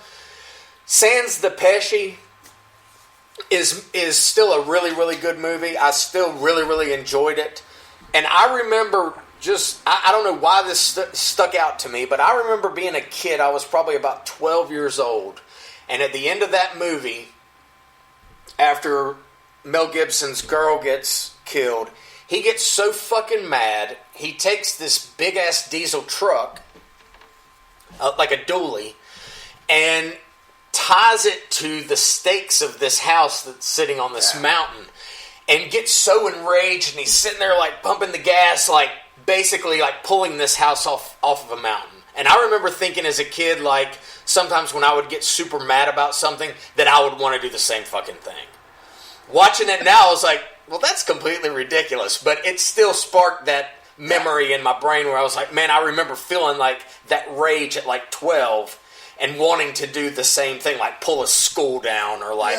sans the Pesci, is still a really, really good movie. I still really, really enjoyed it. And I remember I don't know why this stuck out to me, but I remember being a kid. I was probably about 12 years old. And at the end of that movie, after Mel Gibson's girl gets killed, he gets so fucking mad, he takes this big-ass diesel truck, like a dually, and ties it to the stakes of this house that's sitting on this mountain, and gets so enraged, and he's sitting there, pumping the gas, basically, pulling this house off of a mountain. And I remember thinking as a kid, like, sometimes when I would get super mad about something, that I would want to do the same fucking thing. Watching it now, I was like, well, that's completely ridiculous. But it still sparked that memory in my brain where I was like, man, I remember feeling like that rage at like 12 and wanting to do the same thing, like pull a school down or like,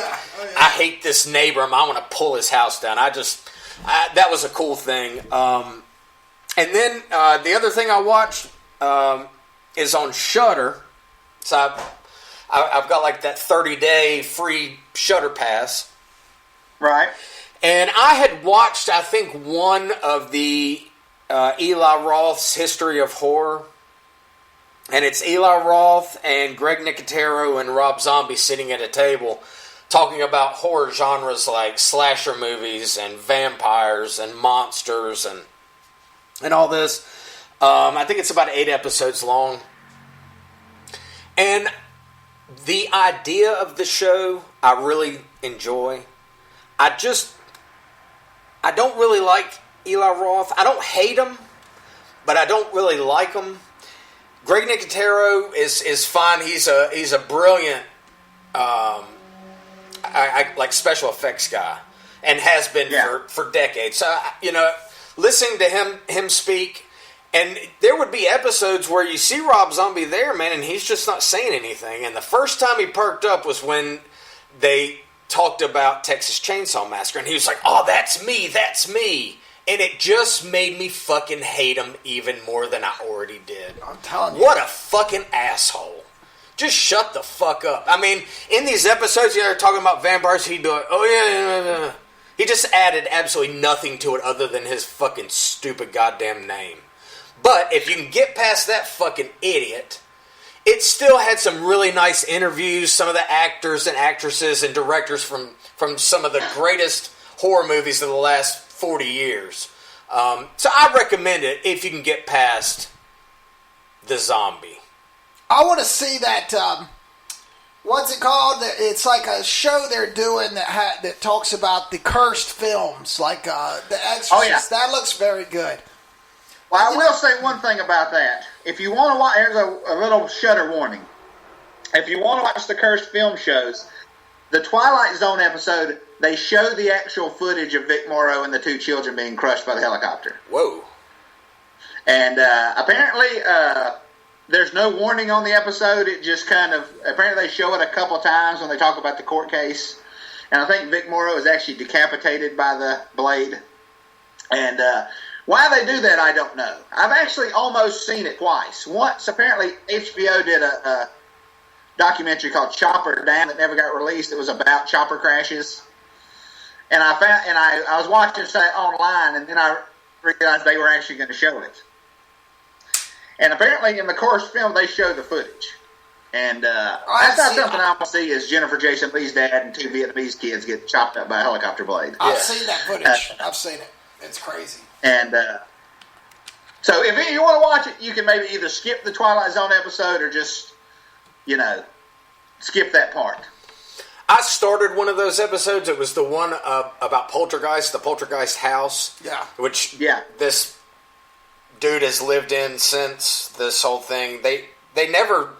I hate this neighbor, I want to pull his house down. That was a cool thing. And then the other thing I watched is on Shudder. So I've got like that 30-day free Shudder pass. Right. And I had watched, I think, one of the Eli Roth's History of Horror. And it's Eli Roth and Greg Nicotero and Rob Zombie sitting at a table talking about horror genres like slasher movies and vampires and monsters and all this. I think it's about 8 episodes long. And the idea of the show, I really enjoy. I don't really like Eli Roth. I don't hate him, but I don't really like him. Greg Nicotero is fine. He's a brilliant, like special effects guy, and has been for decades. So listening to him speak, and there would be episodes where you see Rob Zombie there, man, and he's just not saying anything. And the first time he perked up was when they talked about Texas Chainsaw Massacre, and he was like, "Oh, that's me. And it just made me fucking hate him even more than I already did. I'm telling you. What a fucking asshole. Just shut the fuck up. I mean, in these episodes, they're talking about vampires, he'd be like, oh yeah. He just added absolutely nothing to it other than his fucking stupid goddamn name. But if you can get past that fucking idiot, it still had some really nice interviews. Some of the actors and actresses and directors from some of the greatest horror movies of the last 40 years. So I recommend it if you can get past the zombie. I want to see that, what's it called? It's like a show they're doing that talks about the cursed films, like The Exorcist. Oh, yeah. That looks very good. Well, I will say one thing about that. If you want to watch, here's a little Shudder warning. If you want to watch the cursed film shows, the Twilight Zone episode, they show the actual footage of Vic Morrow and the 2 children being crushed by the helicopter. Whoa. And apparently, there's no warning on the episode. It just apparently they show it a couple times when they talk about the court case. And I think Vic Morrow is actually decapitated by the blade. And why they do that, I don't know. I've actually almost seen it twice. Once, apparently, HBO did a documentary called Chopper Down that never got released. It was about chopper crashes. And I was watching it online, and then I realized they were actually going to show it. And apparently, in the course film, they show the footage. And that's not something I want to see is Jennifer Jason Leigh's dad and 2 Vietnamese kids get chopped up by a helicopter blade. I've seen that footage. I've seen it. It's crazy. And so if you want to watch it, you can maybe either skip the Twilight Zone episode or just, skip that part. I started one of those episodes. It was the one about Poltergeist, the Poltergeist house. Yeah. Which this dude has lived in since this whole thing. They never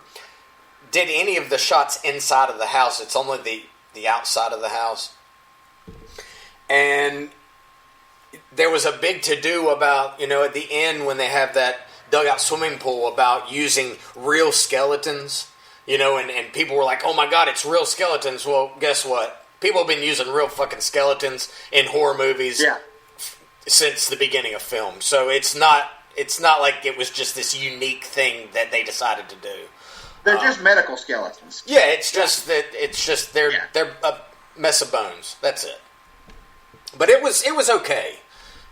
did any of the shots inside of the house. It's only the outside of the house. And there was a big to-do about, at the end when they have that dugout swimming pool about using real skeletons. And people were like, oh my God, it's real skeletons. Well, guess what? People have been using real fucking skeletons in horror movies since the beginning of film. So it's not like it was just this unique thing that they decided to do. They're just medical skeletons. Yeah, it's just they're a mess of bones. That's it. But it was okay.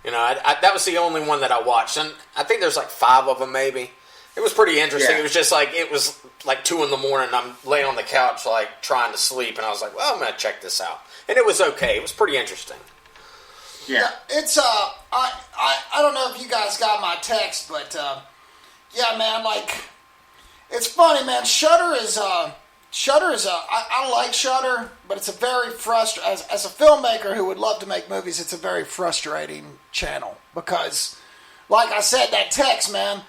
That was the only one that I watched, and I think there's like 5 of them maybe. It was pretty interesting. Yeah. It was like 2 a.m. I'm laying on the couch like trying to sleep, and I was like, well, I'm going to check this out. And it was okay. It was pretty interesting. Yeah. It's, I don't know if you guys got my text, but, yeah, man, like, it's funny, man. Shudder is I like Shudder, but it's a very frustrating, as a filmmaker who would love to make movies, it's a very frustrating channel because, like I said, that text, man,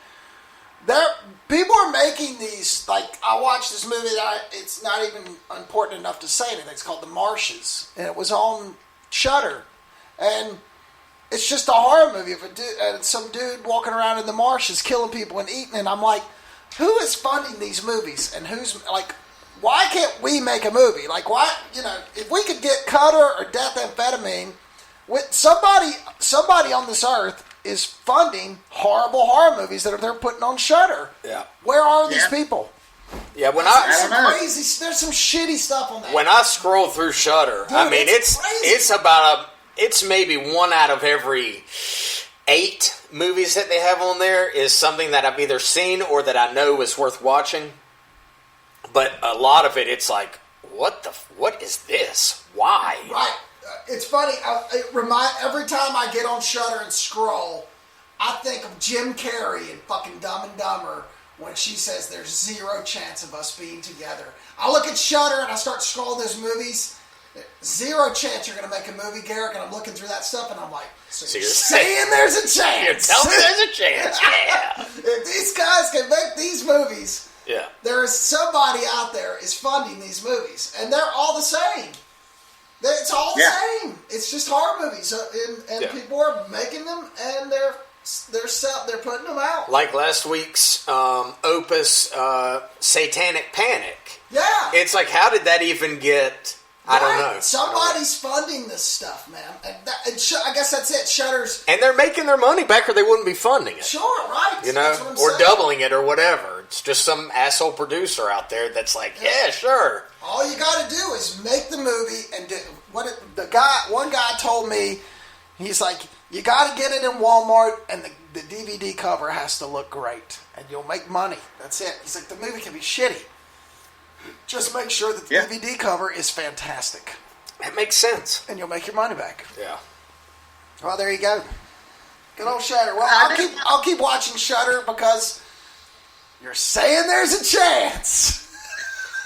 People are making these, like, I watched this movie that it's not even important enough to say anything. It's called The Marshes, and it was on Shudder, and it's just a horror movie of some dude walking around in the marshes killing people and eating, and I'm like, who is funding these movies, and who's, like, why can't we make a movie? Like, why, if we could get Cutter or Death Amphetamine, with somebody on this earth is funding horrible horror movies that they're putting on Shudder. Yeah. Where are these people? Yeah, there's some shitty stuff on that. When I scroll through Shudder, dude, I mean it's maybe 1 out of every 8 movies that they have on there is something that I've either seen or that I know is worth watching. But a lot of it's like, what is this? Why? Right. It's funny. Every time I get on Shudder and scroll, I think of Jim Carrey in fucking Dumb and Dumber when she says there's 0 chance of us being together. I look at Shudder and I start scrolling those movies. 0 chance you're going to make a movie, Garrick, and I'm looking through that stuff and I'm like, so you're saying there's a chance. You're telling me there's a chance. Yeah. If these guys can make these movies, yeah, there is somebody out there is funding these movies, and they're all the same. It's all the same. It's just horror movies, and people are making them, and they're putting them out. Like last week's Opus, Satanic Panic. Yeah, it's like, how did that even get? I don't know. Somebody's funding this stuff, man, and I guess that's it. Shudder's, and they're making their money back, or they wouldn't be funding it. Sure, right? That's what I'm saying. Doubling it, or whatever. It's just some asshole producer out there that's like, yeah, sure. All you got to do is make the movie and do one guy told me, he's like, you got to get it in Walmart and the DVD cover has to look great and you'll make money. That's it. He's like, the movie can be shitty. Just make sure that the DVD cover is fantastic. That makes sense. And you'll make your money back. Yeah. Well, there you go. Good old Shudder. Well, I'll keep watching Shudder because you're saying there's a chance.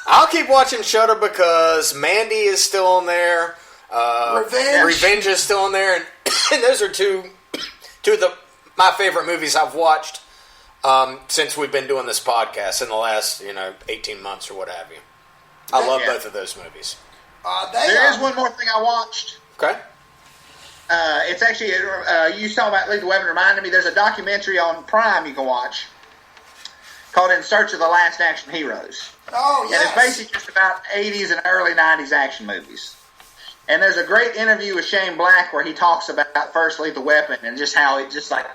I'll keep watching Shudder because Mandy is still on there. Revenge is still on there, and those are two of my favorite movies I've watched since we've been doing this podcast in the last 18 months or what have you. I love both of those movies. There is one more thing I watched. Okay. It's actually you talking about Lethal Weapon reminded me. There's a documentary on Prime you can watch called In Search of the Last Action Heroes. Oh, yes. And it's basically just about 80s and early 90s action movies. And there's a great interview with Shane Black where he talks about first Lethal Weapon and just how it just like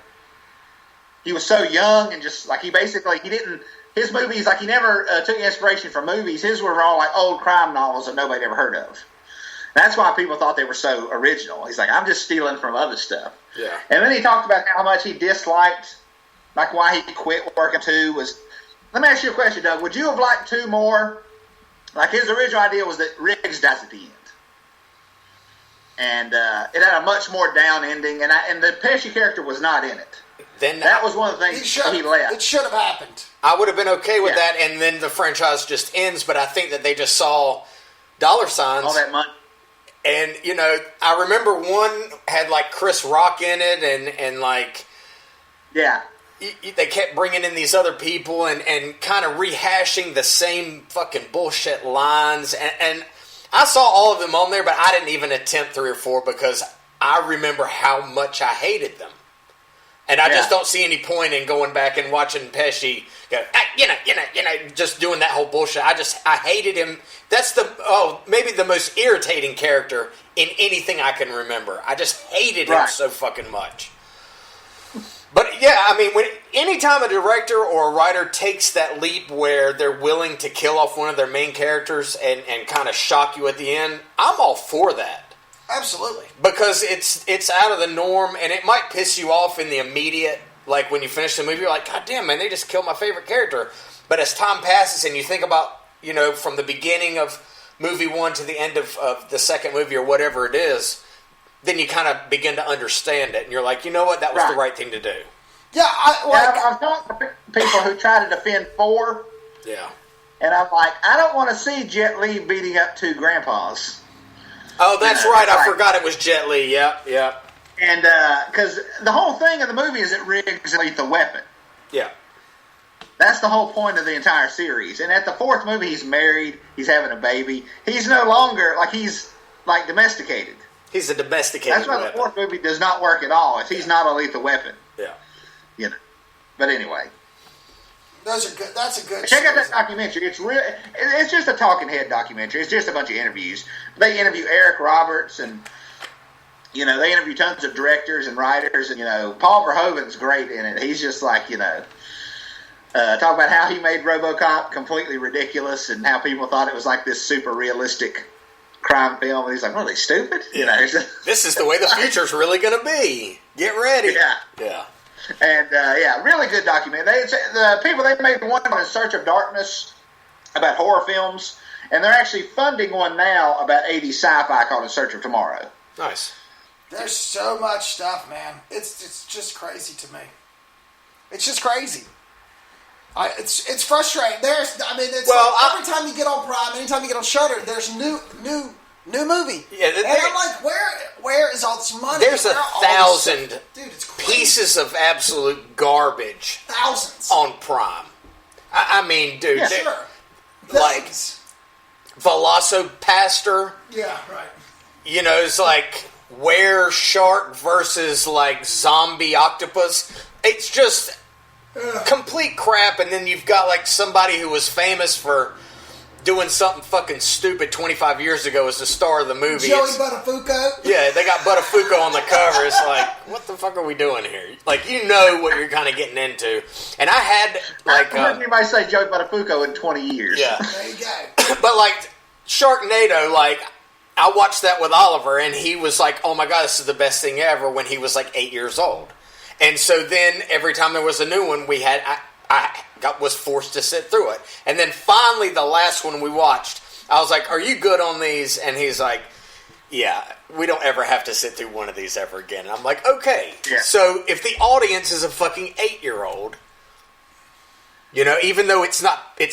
he was so young and just like he didn't his movies like he never took inspiration from movies. His were all like old crime novels that nobody ever heard of. That's why people thought they were so original. He's like, I'm just stealing from other stuff. Yeah. And then he talked about how much he disliked, like why he quit working too was. Let me ask you a question, Doug. Would you have liked 2 more? Like his original idea was that Riggs dies at the end, and it had a much more down ending, and the Pesci character was not in it. Then that was one of the things he left. It should have happened. I would have been okay with that, and then the franchise just ends. But I think that they just saw dollar signs, all that money, and I remember one had like Chris Rock in it, and like they kept bringing in these other people and kind of rehashing the same fucking bullshit lines. And I saw all of them on there, but I didn't even attempt 3 or 4 because I remember how much I hated them. And I just don't see any point in going back and watching Pesci go, just doing that whole bullshit. I hated him. That's maybe the most irritating character in anything I can remember. I just hated him so fucking much. But yeah, I mean, anytime a director or a writer takes that leap where they're willing to kill off one of their main characters and kind of shock you at the end, I'm all for that. Absolutely. Because it's out of the norm, and it might piss you off in the immediate, like when you finish the movie, you're like, God damn, man, they just killed my favorite character. But as time passes and you think about, from the beginning of movie 1 to the end of the second movie or whatever it is, then you kind of begin to understand it, and you're like, you know what, that was the right thing to do. Yeah, I've talked to people who try to defend 4. Yeah. And I'm like, I don't want to see Jet Li beating up 2 grandpas. Oh, that's right. I forgot it was Jet Li. Yeah. And because the whole thing of the movie is that Riggs is a lethal weapon. Yeah. That's the whole point of the entire series. And at the fourth movie, he's married. He's having a baby. He's no longer, like, he's, like, domesticated. He's a domesticated That's why weapon. the fourth movie does not work at all. If he's not a lethal weapon. Yeah. You know. But anyway. Those are good. That's a good. Check out that documentary. It's real. It's just a talking head documentary. It's just a bunch of interviews. They interview Eric Roberts, and you know, they interview tons of directors and writers, and you know, Paul Verhoeven's great in it. He's just like, you know, talk about how he made RoboCop completely ridiculous, and how people thought it was like this super realistic crime film. And he's like, "What, are they stupid?" You know, this is the way the future's really going to be. Get ready. Yeah. Yeah. And, really good documentary. The people, they made one on In Search of Darkness about horror films, and they're actually funding one now about 80s sci-fi called In Search of Tomorrow. Nice. There's so much stuff, man. It's just crazy to me. It's just crazy. It's frustrating. Every time you get on Prime, anytime you get on Shudder, there's new movie. Yeah, and I'm like, where is all this money? There's 1,000 dude, it's crazy. pieces of absolute garbage. Thousands on Prime. I mean, dude, yeah, sure. Like Velocipaster. Yeah, right. You know, it's like were shark versus like zombie octopus. It's just complete crap. And then you've got like somebody who was famous for doing something fucking stupid 25 years ago as the star of the movie. Joey Buttafuoco? Yeah, they got Buttafuoco on the cover. It's like, what the fuck are we doing here? Like, you know what you're kind of getting into. And I had, like... I haven't heard anybody say Joey Buttafuoco in 20 years. Yeah. There you go. But, like, Sharknado, like, I watched that with Oliver, and he was like, oh my God, this is the best thing ever, when he was, like, 8 years old. And so then, every time there was a new one, was forced to sit through it. And then finally, the last one we watched, I was like, are you good on these? And he's like, yeah, we don't ever have to sit through one of these ever again. And I'm like, okay. Yeah. So if the audience is a fucking 8-year-old, you know, even though it's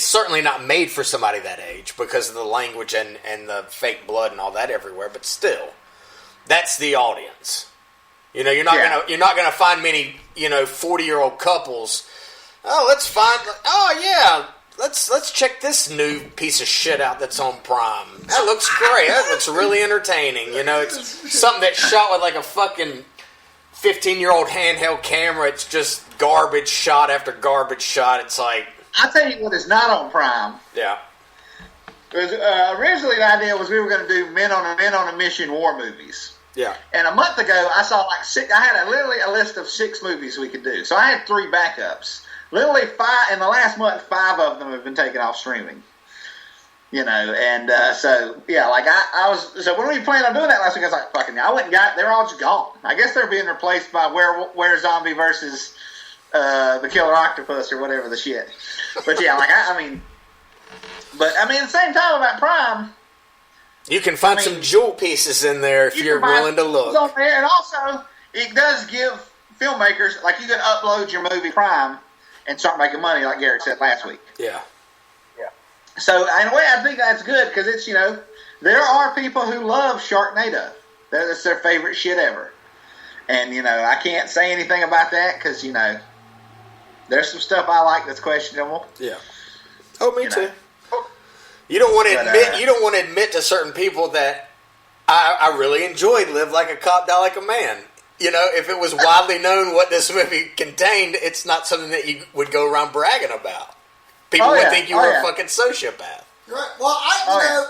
certainly not made for somebody that age because of the language and the fake blood and all that everywhere, but still, that's the audience. You know, you're not gonna find many, you know, 40-year-old couples. Oh, let's check this new piece of shit out that's on Prime. That looks great. That looks really entertaining. You know, it's something that's shot with like a fucking 15-year-old handheld camera. It's just garbage shot after garbage shot. It's like... I'll tell you what is not on Prime. Yeah. Because originally the idea was we were going to do men on a mission war movies. Yeah. And a month ago, I saw like 6. I had literally a list of 6 movies we could do. So I had 3 backups. Literally 5 in the last month. 5 of them have been taken off streaming. You know, and so yeah, like I was. So when we planned on doing that last week, I was like, "Fucking!" I went and got. They're all just gone. I guess they're being replaced by Where Zombie versus the Killer Octopus or whatever the shit. But yeah, like I mean, at the same time about Prime. You can find some jewel pieces in there if you're willing to look. On there, and also, it does give filmmakers, like you can upload your movie Prime and start making money, like Garrick said last week. Yeah. Yeah. So, in a way, I think that's good, because it's, you know, there are people who love Sharknado. That's their favorite shit ever. And, you know, I can't say anything about that, because, you know, there's some stuff I like that's questionable. Yeah. Oh, me too. Know. You don't want to admit. You don't want to admit to certain people that I really enjoyed Live Like a Cop, Die Like a Man. You know, if it was widely known what this movie contained, it's not something that you would go around bragging about. People would think you were a fucking sociopath. Right. Well, I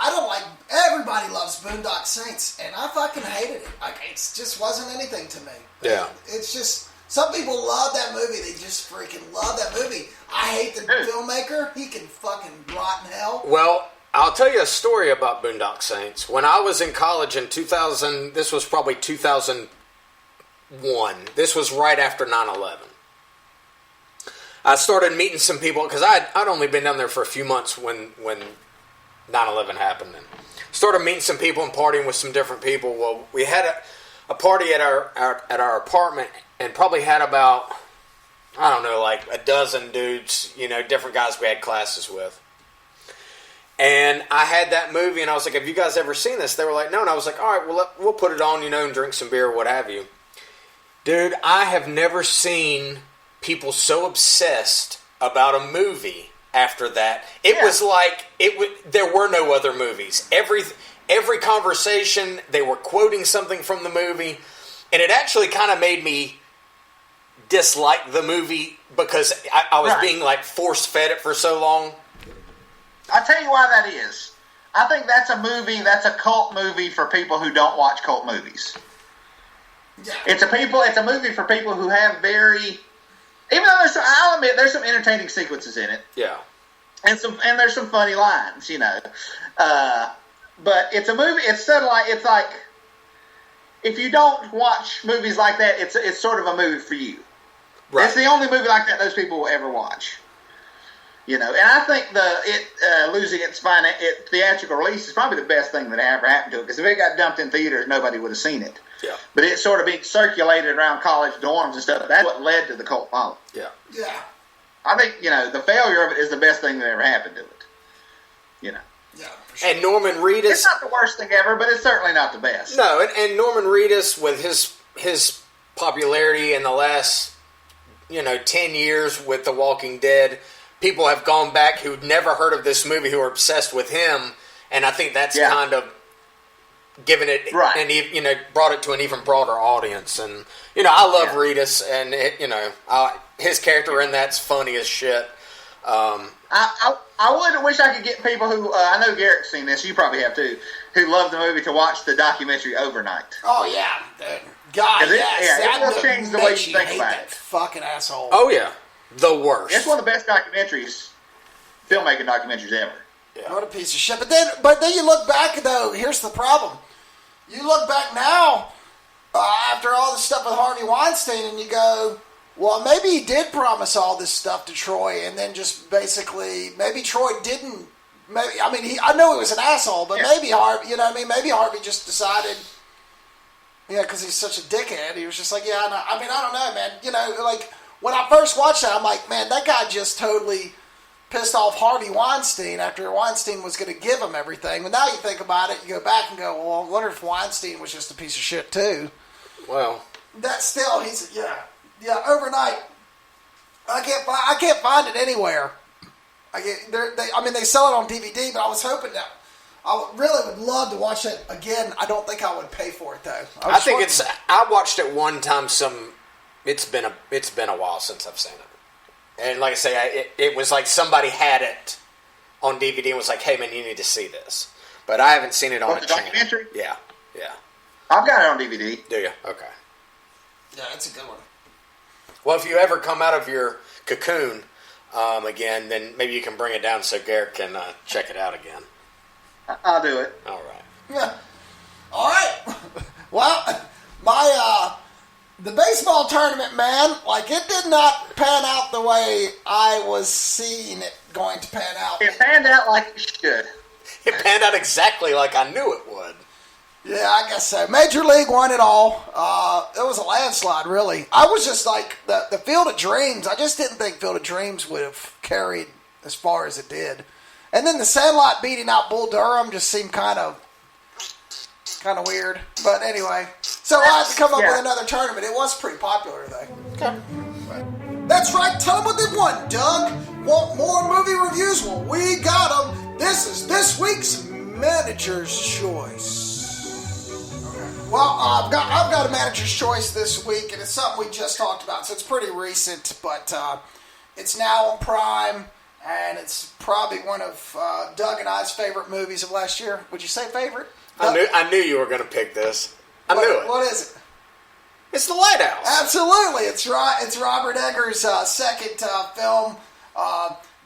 don't like. Everybody loves Boondock Saints, and I fucking hated it. Like, it just wasn't anything to me. Yeah. It's just. Some people love that movie. They just freaking love that movie. I hate the filmmaker. He can fucking rot in hell. Well, I'll tell you a story about Boondock Saints. When I was in college in 2000, this was probably 2001. This was right after 9/11. I started meeting some people, because I'd only been down there for a few months when 9/11 happened. And started meeting some people and partying with some different people. Well, we had a party at our apartment, and probably had about, I don't know, like a dozen dudes, you know, different guys we had classes with. And I had that movie, and I was like, have you guys ever seen this? They were like, no. And I was like, all right, well, we'll put it on, you know, and drink some beer or what have you. Dude, I have never seen people so obsessed about a movie after that. It was like there were no other movies. Every conversation, they were quoting something from the movie, and it actually kind of made me dislike the movie because I was being like force-fed it for so long. I'll tell you why that is. I think that's a cult movie for people who don't watch cult movies. Yeah. It's a movie for people who have even though I'll admit there's some entertaining sequences in it. Yeah. And there's some funny lines, but it's a movie. It's like if you don't watch movies like that, it's sort of a movie for you. Right. It's the only movie like that those people will ever watch. And I think losing its theatrical release is probably the best thing that ever happened to it, because if it got dumped in theaters, nobody would have seen it. Yeah. But it's sort of being circulated around college dorms and stuff. That's what led to the cult following. Yeah. Yeah. I think, the failure of it is the best thing that ever happened to it. Yeah, for sure. And Norman Reedus... It's not the worst thing ever, but it's certainly not the best. No, and Norman Reedus, with his popularity in the last, 10 years with The Walking Dead, people have gone back who'd never heard of this movie who are obsessed with him, and I think that's kind of given it, and brought it to an even broader audience. And I love Reedus, and his character in that's funny as shit. I wish I could get people who I know Garrick's seen this. You probably have too. Who love the movie to watch the documentary Overnight. Oh yeah, God, it will change the way you think about that it. Fucking asshole. Oh yeah, the worst. It's one of the best filmmaking documentaries ever. Yeah. What a piece of shit. But then you look back, though. Here's the problem. You look back now, after all this stuff with Harvey Weinstein, and you go, well, maybe he did promise all this stuff to Troy, and then just basically, maybe Troy didn't. I know he was an asshole, but maybe Harvey, maybe Harvey just decided, because he's such a dickhead, he was just like, I don't know, man. Like, when I first watched that, I'm like, man, that guy just totally pissed off Harvey Weinstein after Weinstein was going to give him everything. But now you think about it, you go back and go, well, I wonder if Weinstein was just a piece of shit too. Well, that's still, Overnight. I can't find it anywhere. They sell it on DVD, but I was hoping that I really would love to watch it again. I don't think I would pay for it though. I watched it one time. It's been a while since I've seen it. And like I say, it was like somebody had it on DVD and was like, hey, man, you need to see this. But I haven't seen it on the documentary? Yeah. I've got it on DVD. Do you? Okay. Yeah, it's a good one. Well, if you ever come out of your cocoon again, then maybe you can bring it down so Garrick can check it out again. I'll do it. All right. Yeah. All right. Well, the baseball tournament, man, it did not pan out the way I was seeing it going to pan out. It panned out like it should. It panned out exactly like I knew it would. Yeah, I guess so. Major League won it all. It was a landslide, really. I was just like, the Field of Dreams, I just didn't think Field of Dreams would have carried as far as it did. And then the Sandlot beating out Bull Durham just seemed kind of weird. But anyway, so I had to come up with another tournament. It was pretty popular, though. Okay. That's right. Tell them what they want, Doug. Want more movie reviews? Well, we got them. This is this week's Manager's Choice. Okay. Well, I've got a Manager's Choice this week, and it's something we just talked about, so it's pretty recent, but it's now on Prime, and it's probably one of Doug and I's favorite movies of last year. Would you say favorite? I knew you were going to pick this. I knew it. What is it? It's The Lighthouse. Absolutely. It's Robert Eggers' second film.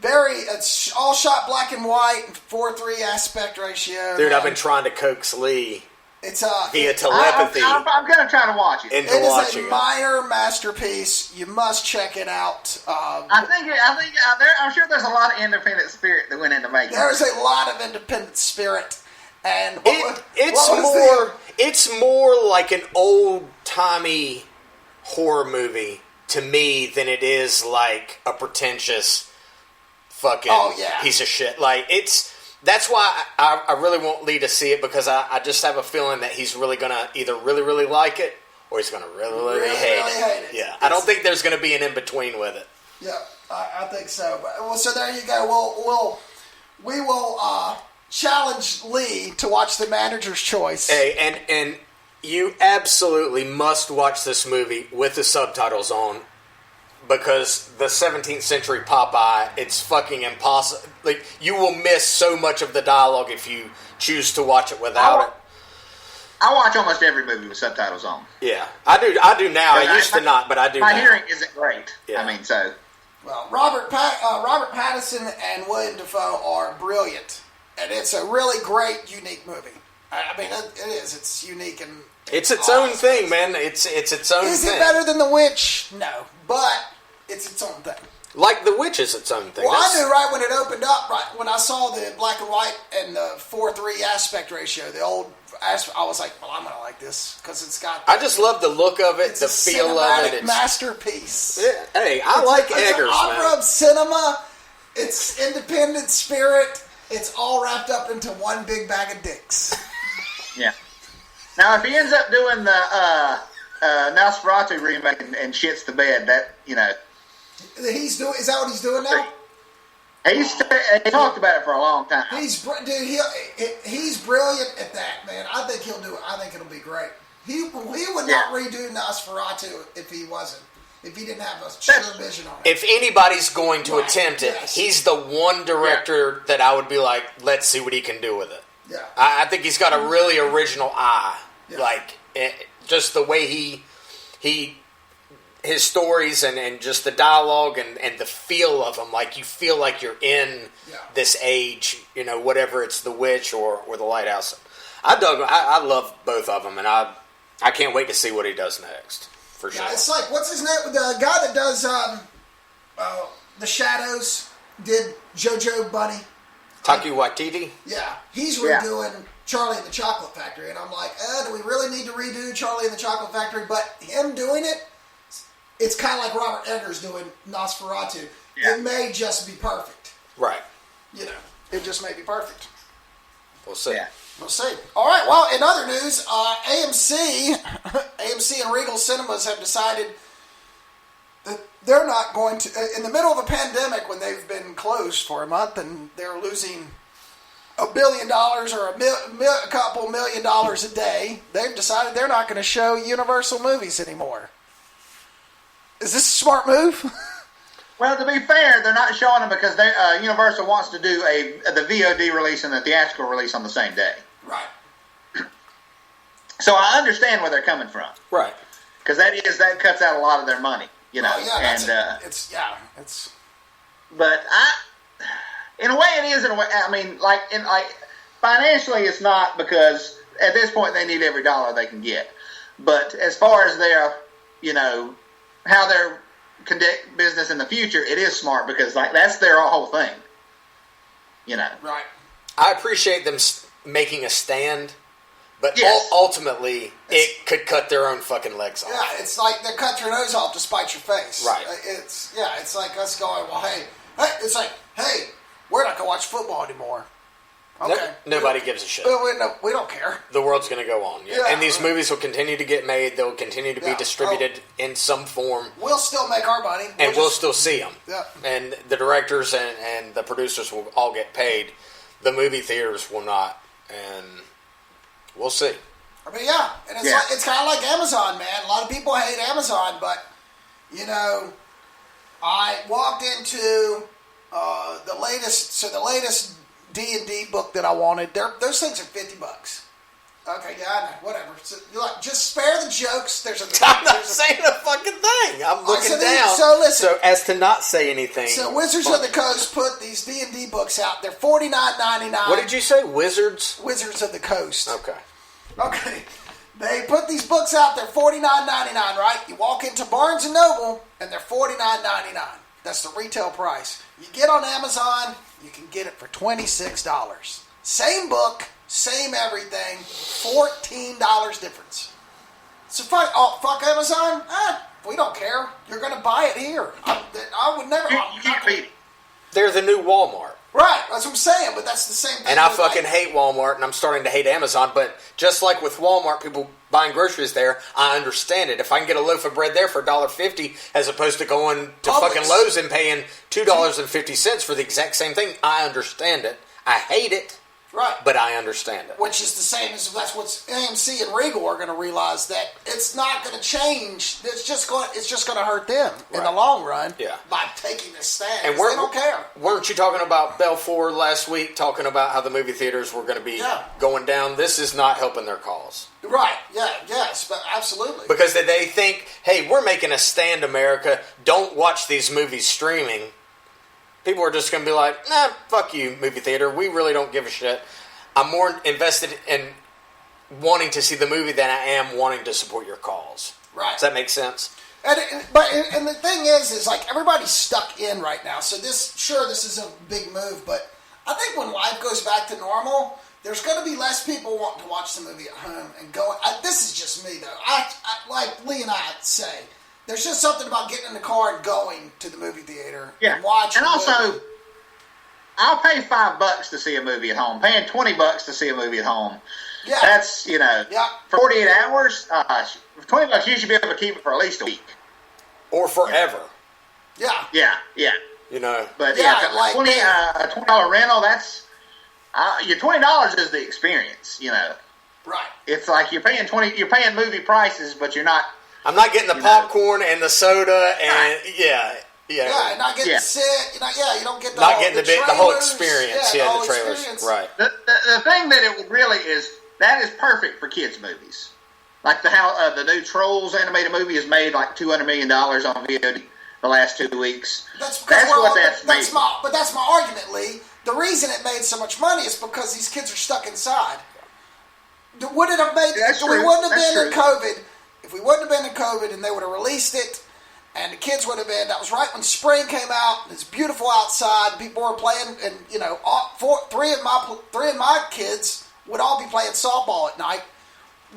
It's all shot black and white, 4:3 aspect ratio. Dude, I've been trying to coax Lee It's via telepathy. I'm going to try to watch it. It is a minor masterpiece. You must check it out. I'm sure there's a lot of independent spirit that went into making it. There's a lot of independent spirit. And it's more like an old-timey horror movie to me than it is like a pretentious fucking piece of shit. That's why I really want Lee to see it, because I just have a feeling that he's really going to either really, really like it or he's going to really hate it. Yeah, I don't think there's going to be an in-between with it. Yeah, I think so. Well, so there you go. We will challenge Lee to watch The Manager's Choice. Hey, and you absolutely must watch this movie with the subtitles on, because the 17th century Popeye, it's fucking impossible. Like, you will miss so much of the dialogue if you choose to watch it without it. I watch almost every movie with subtitles on. Yeah, I do now. I used to not, but I do now. My hearing isn't great. Yeah. I mean, so... Well, Robert Pattinson and William Dafoe are brilliant, and it's a really great, unique movie. I mean, it is. It's unique and it's its own thing, man. It's its own thing. Is it better than The Witch? No, but it's its own thing. Like The Witch is its own thing. Well, I knew right when it opened up, right when I saw the black and white and the 4:3 aspect ratio, the old aspect, I was like, well, I'm going to like this because it's got... I just love the look of it, the feel of it. It's a masterpiece. Yeah, hey, I like Eggers, it's an opera of cinema. It's independent spirit. It's all wrapped up into one big bag of dicks. Yeah. Now, if he ends up doing the Nosferatu remake and shits the bed, that, you know... Is that what he's doing now? He talked about it for a long time. He's brilliant at that, man. I think he'll do it. I think it'll be great. He would not redo Nosferatu if he didn't have a sure vision on it. If anybody's going to attempt it, he's the one director that I would be like, let's see what he can do with it. Yeah, I think he's got a really original eye. Yeah. Like just the way he his stories and just the dialogue and the feel of them, like you feel like you're in this age, you know, whatever it's The Witch or The Lighthouse. I love both of them, and I can't wait to see what he does next, for sure. Yeah, it's like, what's his name? The guy that does The Shadows did JoJo Bunny. Taika Waititi? Yeah, he's redoing Charlie and the Chocolate Factory, and I'm like, do we really need to redo Charlie and the Chocolate Factory? But him doing it, it's kind of like Robert Eggers doing Nosferatu. Yeah. It may just be perfect. Right. You know, it just may be perfect. We'll see. Yeah. We'll see. All right, well, in other news, AMC and Regal Cinemas have decided that they're not going to, in the middle of a pandemic when they've been closed for a month and they're losing $1 billion or a couple $1 million a day, they've decided they're not going to show Universal movies anymore. Is this a smart move? Well, to be fair, they're not showing them because Universal wants to do the VOD release and the theatrical release on the same day. Right. So I understand where they're coming from. Right. Because that cuts out a lot of their money, you know. Oh, yeah, and it's. But in a way, it is. In a way, I mean, financially, it's not, because at this point they need every dollar they can get. But as far as their, you know, how they're conduct business in the future, it is smart, because that's their whole thing. You know. Right. I appreciate them making a stand, but ultimately it could cut their own fucking legs off. Yeah, it's like they cut your nose off to spite your face. Right. It's like us going, well, hey, it's like, hey, we're not gonna watch football anymore. Okay. Nobody gives a shit. We don't care. The world's going to go on. Yeah. And these movies will continue to get made. They'll continue to be distributed in some form. We'll still make our money. We'll still see them. Yeah. And the directors and the producers will all get paid. The movie theaters will not. And we'll see. I mean, yeah. And it's kind of like Amazon, man. A lot of people hate Amazon, but, you know, I walked into the latest D&D book that I wanted. Those things are $50. Okay, yeah, I know, whatever. So, just spare the jokes. I'm not saying a fucking thing. I'm looking down. So listen. So as to not say anything. So Wizards of the Coast put these D&D books out. They're $49.99. What did you say? Wizards? Wizards of the Coast. Okay. They put these books out. They're $49.99, right? You walk into Barnes & Noble, and they're $49.99. That's the retail price. You get on Amazon, you can get it for $26. Same book, same everything, $14 difference. So fuck Amazon? We don't care. You're going to buy it here. I would never. You can't beat it. They're the new Walmart. Right, that's what I'm saying, but that's the same thing. And I fucking hate Walmart, and I'm starting to hate Amazon, but just like with Walmart, people buying groceries there, I understand it. If I can get a loaf of bread there for $1.50 as opposed to going to fucking Lowe's and paying $2.50 for the exact same thing, I understand it. I hate it. Right. But I understand it. Which is the same as that's what AMC and Regal are going to realize, that it's not going to change. It's just going to hurt them in the long run by taking this stand. And they don't care. Weren't you talking about Belfour last week, talking about how the movie theaters were going to be going down? This is not helping their cause. Right. Yeah. Yes. But absolutely. Because they think, hey, we're making a stand, America. Don't watch these movies streaming. People are just going to be like, nah, fuck you, movie theater. We really don't give a shit. I'm more invested in wanting to see the movie than I am wanting to support your cause. Right. Does that make sense? And the thing is like everybody's stuck in right now. So this is a big move, but I think when life goes back to normal, there's going to be less people wanting to watch the movie at home and go. This is just me though. I like Lee and I say. There's just something about getting in the car and going to the movie theater and watching. And also, I'll pay $5 to see a movie at home. Paying $20 to see a movie at home. Yeah, that's for 48 hours. For $20, you should be able to keep it for at least a week or forever. Yeah. You know, but like a $20 rental. That's your $20 is the experience. You know, right? It's like you're paying movie prices, but you're not. I'm not getting the popcorn and the soda and not getting to sit. You don't get the whole experience. The trailers. Experience. Right. The thing that it really is is perfect for kids movies. Like the new Trolls animated movie has made like $200 million on VOD the last 2 weeks. That's my argument, Lee. The reason it made so much money is because these kids are stuck inside. Would it have made? We wouldn't have been in COVID. If we wouldn't have been in COVID and they would have released it, and the kids would have been, that was right when spring came out, and it's beautiful outside, and people were playing, and three of my kids would all be playing softball at night.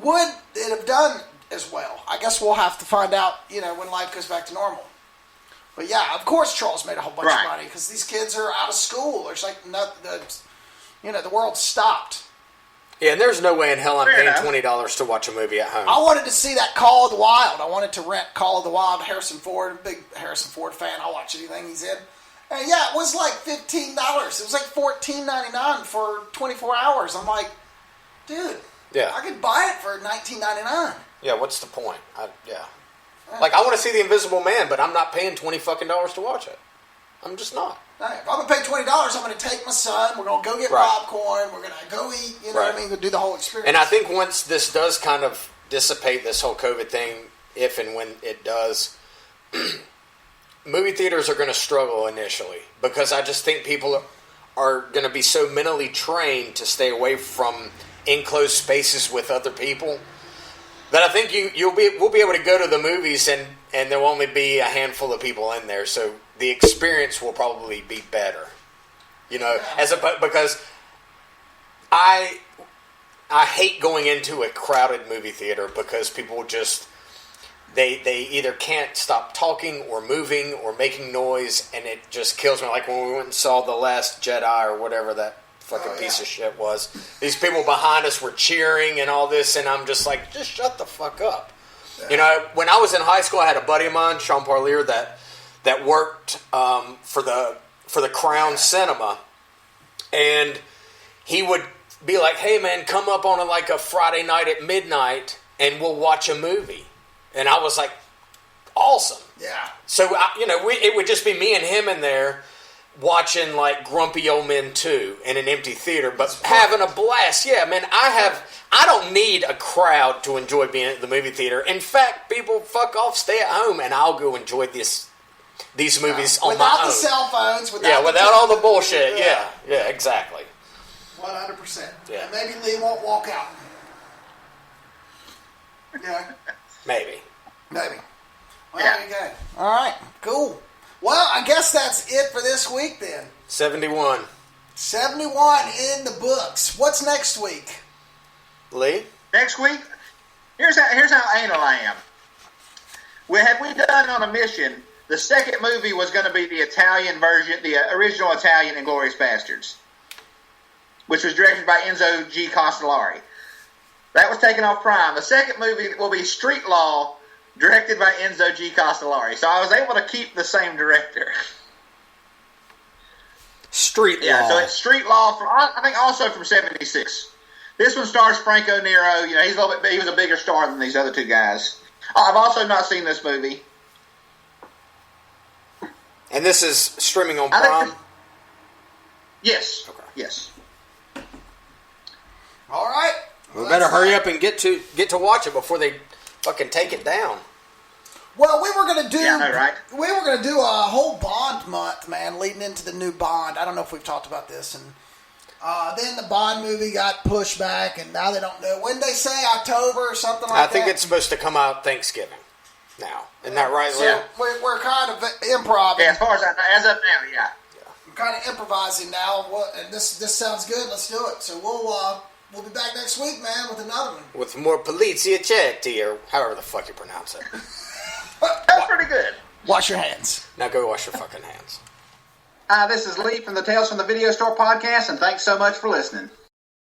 Would it have done as well? I guess we'll have to find out, when life goes back to normal. But yeah, of course Charles made a whole bunch of money, because these kids are out of school. There's like the world stopped. Yeah, and there's no way in hell I'm paying $20 to watch a movie at home. I wanted to see that Call of the Wild. I wanted to rent Call of the Wild. Harrison Ford, big Harrison Ford fan. I'll watch anything he's in. And yeah, it was like $15. It was like $14.99 for 24 hours. I'm like, dude, I could buy it for $19.99. Yeah, what's the point? I want to see The Invisible Man, but I'm not paying $20 fucking to watch it. I'm just not. If I'm going to pay $20, I'm going to take my son. We're going to go get popcorn. We're going to go eat. You know what I mean? We'll do the whole experience. And I think once this does kind of dissipate, this whole COVID thing, if and when it does, movie theaters are going to struggle initially, because I just think people are going to be so mentally trained to stay away from enclosed spaces with other people that I think we'll be able to go to the movies and there will only be a handful of people in there, so the experience will probably be better, because I hate going into a crowded movie theater because people just they either can't stop talking or moving or making noise, and it just kills me. Like when we went and saw The Last Jedi or whatever that fucking piece of shit was. These people behind us were cheering and all this, and I'm just like, just shut the fuck up. Yeah. When I was in high school, I had a buddy of mine, Sean Parlier, that worked for the Crown Cinema, and he would be like, "Hey man, come up on a Friday night at midnight, and we'll watch a movie." And I was like, "Awesome!" Yeah. So it would just be me and him in there watching like Grumpy Old Men 2 in an empty theater, but having a blast. Yeah, man, I don't need a crowd to enjoy being at the movie theater. In fact, people fuck off, stay at home, and I'll go enjoy these movies on my own. Without the cell phones. Without all the bullshit. Yeah, exactly. 100%. Yeah. And maybe Lee won't walk out. Yeah. Maybe. Well, there you go. All right, cool. Well, I guess that's it for this week then. 71. 71 in the books. What's next week? Lee? Next week, here's how anal I am. Had we done on a mission The second movie was going to be the Italian version, the original Italian Inglourious Bastards, which was directed by Enzo G. Castellari. That was taken off Prime. The second movie will be Street Law, directed by Enzo G. Castellari. So I was able to keep the same director. Street Law. Yeah, so it's Street Law from, I think, also from '76. This one stars Franco Nero. You know, he's a little bit. He was a bigger star than these other two guys. I've also not seen this movie. And this is streaming on Prime? Yes. Okay. Yes. All right. We better hurry up and get to watch it before they fucking take it down. Well, we were gonna do. Yeah, I know, right? We were gonna do a whole Bond month, man, leading into the new Bond. I don't know if we've talked about this, and then the Bond movie got pushed back, and now they don't know. When did they say October or something like that? I think it's supposed to come out Thanksgiving. Now, isn't that right, Lou? So we're kind of improvising. Yeah, as far as I know, as of now, yeah. We're kind of improvising now. And this sounds good. Let's do it. So we'll be back next week, man, with another one. With more Polizia Chetti, or however the fuck you pronounce it. That's pretty good. Wash your hands. Now go wash your fucking hands. This is Lee from the Tales from the Video Store podcast, and thanks so much for listening.